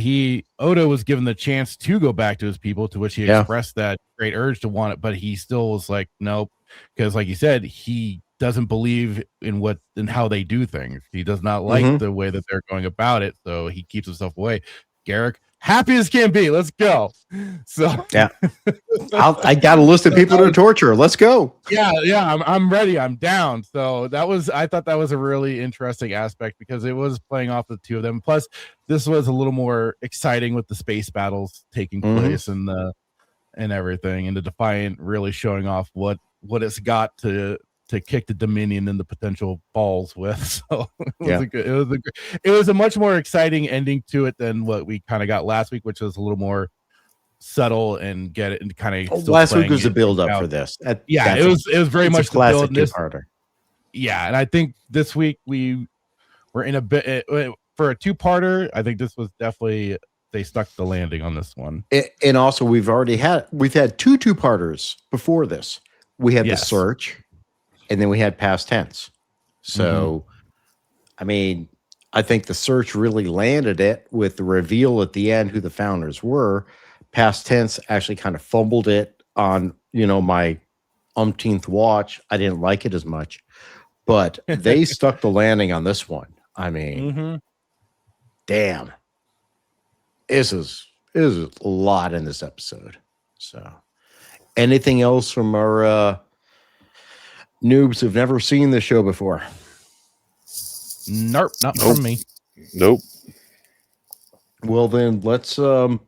[SPEAKER 3] Odo was given the chance to go back to his people, to which he expressed that great urge to want it, but he still was like, nope. Because like you said, he doesn't believe in how they do things. He does not like the way that they're going about it, so he keeps himself away. Garak, happy as can be. Let's go. So
[SPEAKER 1] yeah, I got a list of people to torture. Let's go.
[SPEAKER 3] Yeah, I'm ready. I'm down. So I thought that was a really interesting aspect because it was playing off the two of them. Plus, this was a little more exciting with the space battles taking place and everything, and the Defiant really showing off what it's got to kick the Dominion in the potential balls with. So it was a much more exciting ending to it than what we kind of got last week, which was a little more subtle and get it and kind of.
[SPEAKER 1] Last week was a build up for this.
[SPEAKER 3] It was very much the
[SPEAKER 1] classic
[SPEAKER 3] build.
[SPEAKER 1] Two-parter.
[SPEAKER 3] Yeah, and I think this week we're in a bit for a two-parter. I think this was definitely, they stuck the landing on this one.
[SPEAKER 1] And also we've had two-parters before this. We had the search, and then we had past tense. So, I mean, I think the search really landed it with the reveal at the end who the founders were. Past tense actually kind of fumbled it on, my umpteenth watch. I didn't like it as much, but they stuck the landing on this one. I mean, damn, this is a lot in this episode. So, anything else from our noobs who've never seen this show before?
[SPEAKER 3] Nope, not from me.
[SPEAKER 4] Nope.
[SPEAKER 1] Well, then let's. You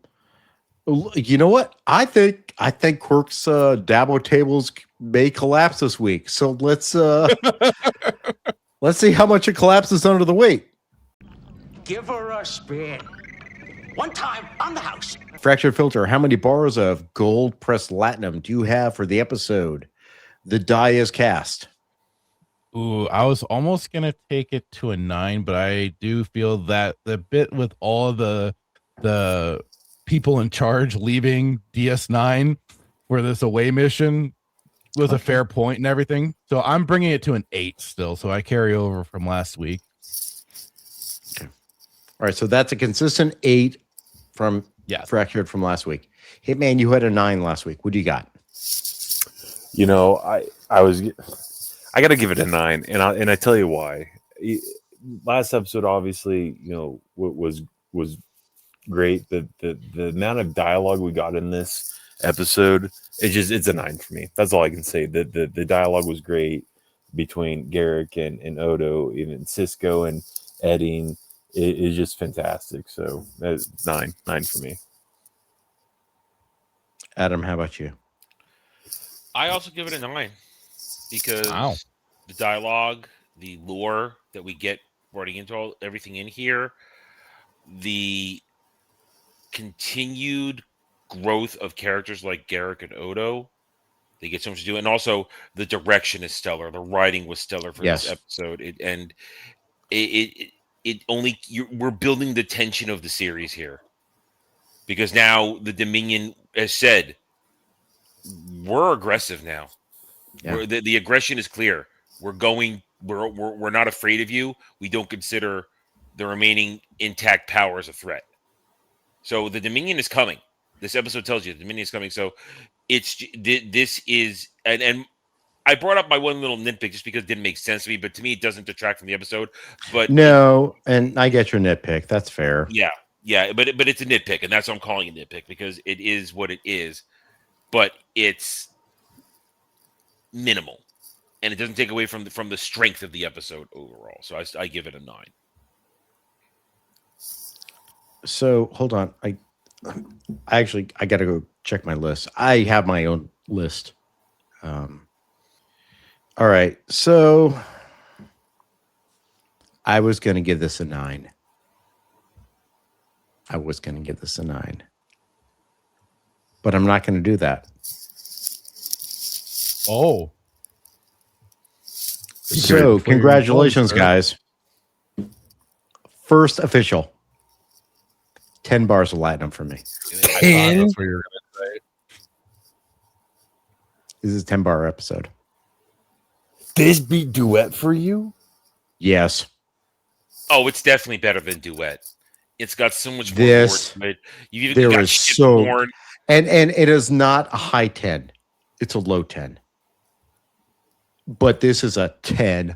[SPEAKER 1] know what? I think Quirk's Dabo tables may collapse this week. So let's see how much it collapses under the weight.
[SPEAKER 5] Give her a spin. One time on the house.
[SPEAKER 1] Fractured Filter, how many bars of gold pressed latinum do you have for the episode The Die is Cast?
[SPEAKER 3] Ooh, I was almost gonna take it to a 9, but I do feel that the bit with all the people in charge leaving DS9 for this away mission was a fair point and everything. So I'm bringing it to an 8 still. So I carry over from last week.
[SPEAKER 1] Okay. All right. So that's a consistent 8 from Fractured from last week. Hitman, you had a 9 last week. What do you got?
[SPEAKER 4] You know, I got to give it a 9, and I tell you why. Last episode, obviously, you know, was great. The amount of dialogue we got in this episode, it's a 9 for me. That's all I can say. The dialogue was great between Garak and Odo, even Sisko and Edding. It's just fantastic. So that's 9 for me.
[SPEAKER 1] Adam, how about you?
[SPEAKER 2] I also give it a 9 because the dialogue, the lore that we get running into everything in here, the continued growth of characters like Garak and Odo, they get so much to do, and also the direction is stellar. The writing was stellar for this episode, we're building the tension of the series here because now the Dominion has said we're aggressive now. Yeah. The aggression is clear. We're not afraid of you. We don't consider the remaining intact power as a threat. So the Dominion is coming. This episode tells you the Dominion is coming. So this is and I brought up my one little nitpick just because it didn't make sense to me, but to me it doesn't detract from the episode. But
[SPEAKER 1] no, and I get your nitpick. That's fair.
[SPEAKER 2] Yeah, but it's a nitpick, and that's what I'm calling a nitpick because it is what it is. But it's minimal, and it doesn't take away from the strength of the episode overall. So I give it a 9.
[SPEAKER 1] So hold on, I got to go check my list. I have my own list. All right, so I was going to give this a 9. But I'm not going to do that.
[SPEAKER 3] Oh.
[SPEAKER 1] So, congratulations, guys. First official. 10 bars of platinum for me.
[SPEAKER 3] 10? That's where you're going to say.
[SPEAKER 1] This is a 10-bar episode.
[SPEAKER 4] This beat Duet for you?
[SPEAKER 1] Yes.
[SPEAKER 2] Oh, it's definitely better than Duet. It's got so much more.
[SPEAKER 1] There is so more. And it is not a high 10. It's a low 10. But this is a 10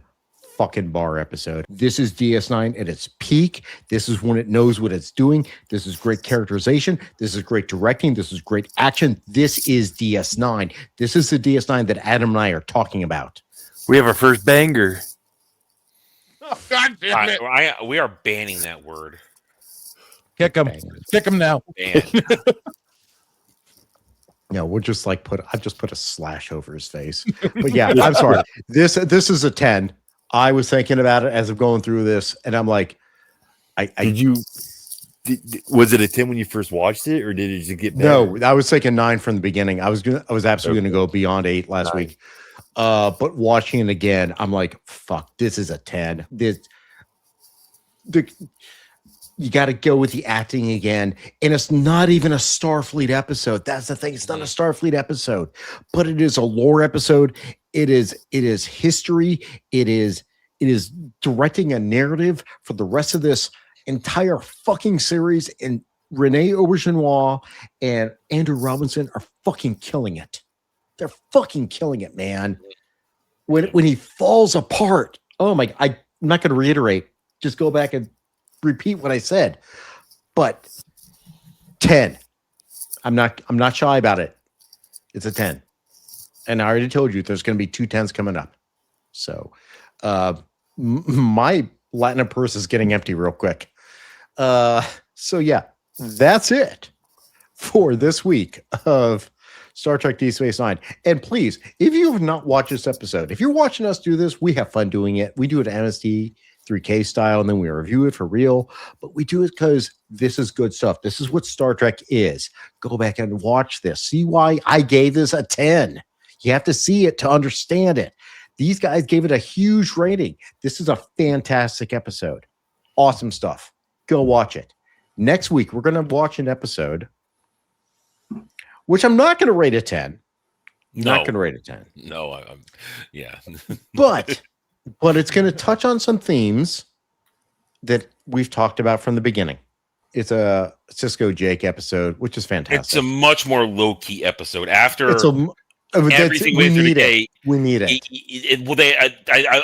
[SPEAKER 1] fucking bar episode. This is DS9 at its peak. This is when it knows what it's doing. This is great characterization. This is great directing. This is great action. This is DS9. This is the DS9 that Adam and I are talking about.
[SPEAKER 4] We have our first banger.
[SPEAKER 3] Oh, God damn it.
[SPEAKER 2] We are banning that word.
[SPEAKER 3] Kick him. Kick him now.
[SPEAKER 1] No, we'll just I've just put a slash over his face. But yeah, I'm sorry. This is a 10. I was thinking about it as I'm going through this, and I'm like,
[SPEAKER 4] was it a 10 when you first watched it, or did it just get better?
[SPEAKER 1] No, I was thinking 9 from the beginning. I was absolutely going to go beyond 8 last week. But watching it again, I'm like, fuck, this is a 10. You got to go with the acting again. And it's not even a Starfleet episode. That's the thing. It's not a Starfleet episode, but it is a lore episode. It is history. It is directing a narrative for the rest of this entire fucking series. And Renee Auberjonois and Andrew Robinson are fucking killing it. They're fucking killing it, man. When he falls apart, oh my, I'm not going to reiterate. Just go back and repeat what I said. But 10. I'm not shy about it. It's a 10. And I already told you there's going to be 2 10s coming up. So my Latinum purse is getting empty real quick. So yeah, that's it for this week of Star Trek Deep Space Nine. And please, if you have not watched this episode, if you're watching us do this, we have fun doing it. We do it MST 3K style, and then we review it for real. But we do it because this is good stuff. This is what Star Trek is. Go back and watch this. See why I gave this a 10. You have to see it to understand it. These guys gave it a huge rating. This is a fantastic episode. Awesome stuff. Go watch it. Next week, we're going to watch an episode which I'm not going to rate a 10. Not going to rate it 10.
[SPEAKER 2] No, I'm yeah.
[SPEAKER 1] but it's going to touch on some themes that we've talked about from the beginning. It's a Sisko Jake episode, which is fantastic.
[SPEAKER 2] It's a much more low key episode after
[SPEAKER 1] everything we need it. We need it.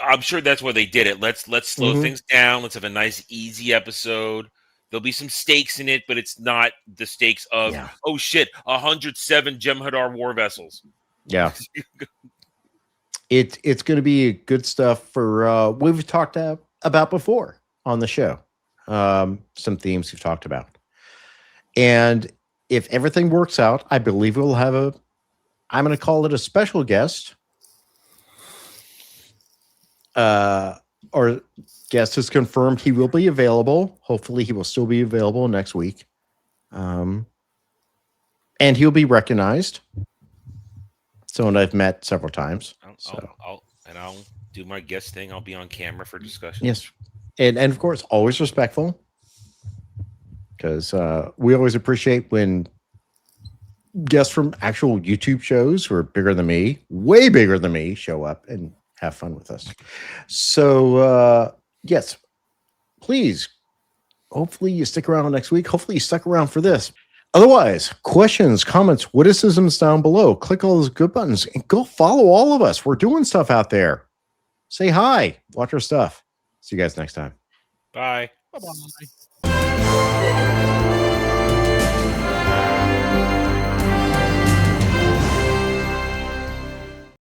[SPEAKER 2] I'm sure that's why they did it. Let's slow things down. Let's have a nice, easy episode. There'll be some stakes in it, but it's not the stakes of 107 Jem'Hadar war vessels.
[SPEAKER 1] Yeah. It's going to be good stuff for we've talked about before on the show. Some themes we've talked about. And if everything works out, I believe we'll have I'm going to call it a special guest. Our guest has confirmed he will be available. Hopefully he will still be available next week. And he'll be recognized. Someone I've met several times.
[SPEAKER 2] I'll do my guest thing. I'll be on camera for discussion.
[SPEAKER 1] Yes. And of course, always respectful. Because we always appreciate when guests from actual YouTube shows who are bigger than me, way bigger than me, show up and have fun with us. So, yes, please. Hopefully you stick around next week. Hopefully you stuck around for this. Otherwise, questions, comments, witticisms down below. Click all those good buttons and go follow all of us. We're doing stuff out there. Say hi. Watch our stuff. See you guys next time.
[SPEAKER 2] Bye.
[SPEAKER 3] Bye-bye.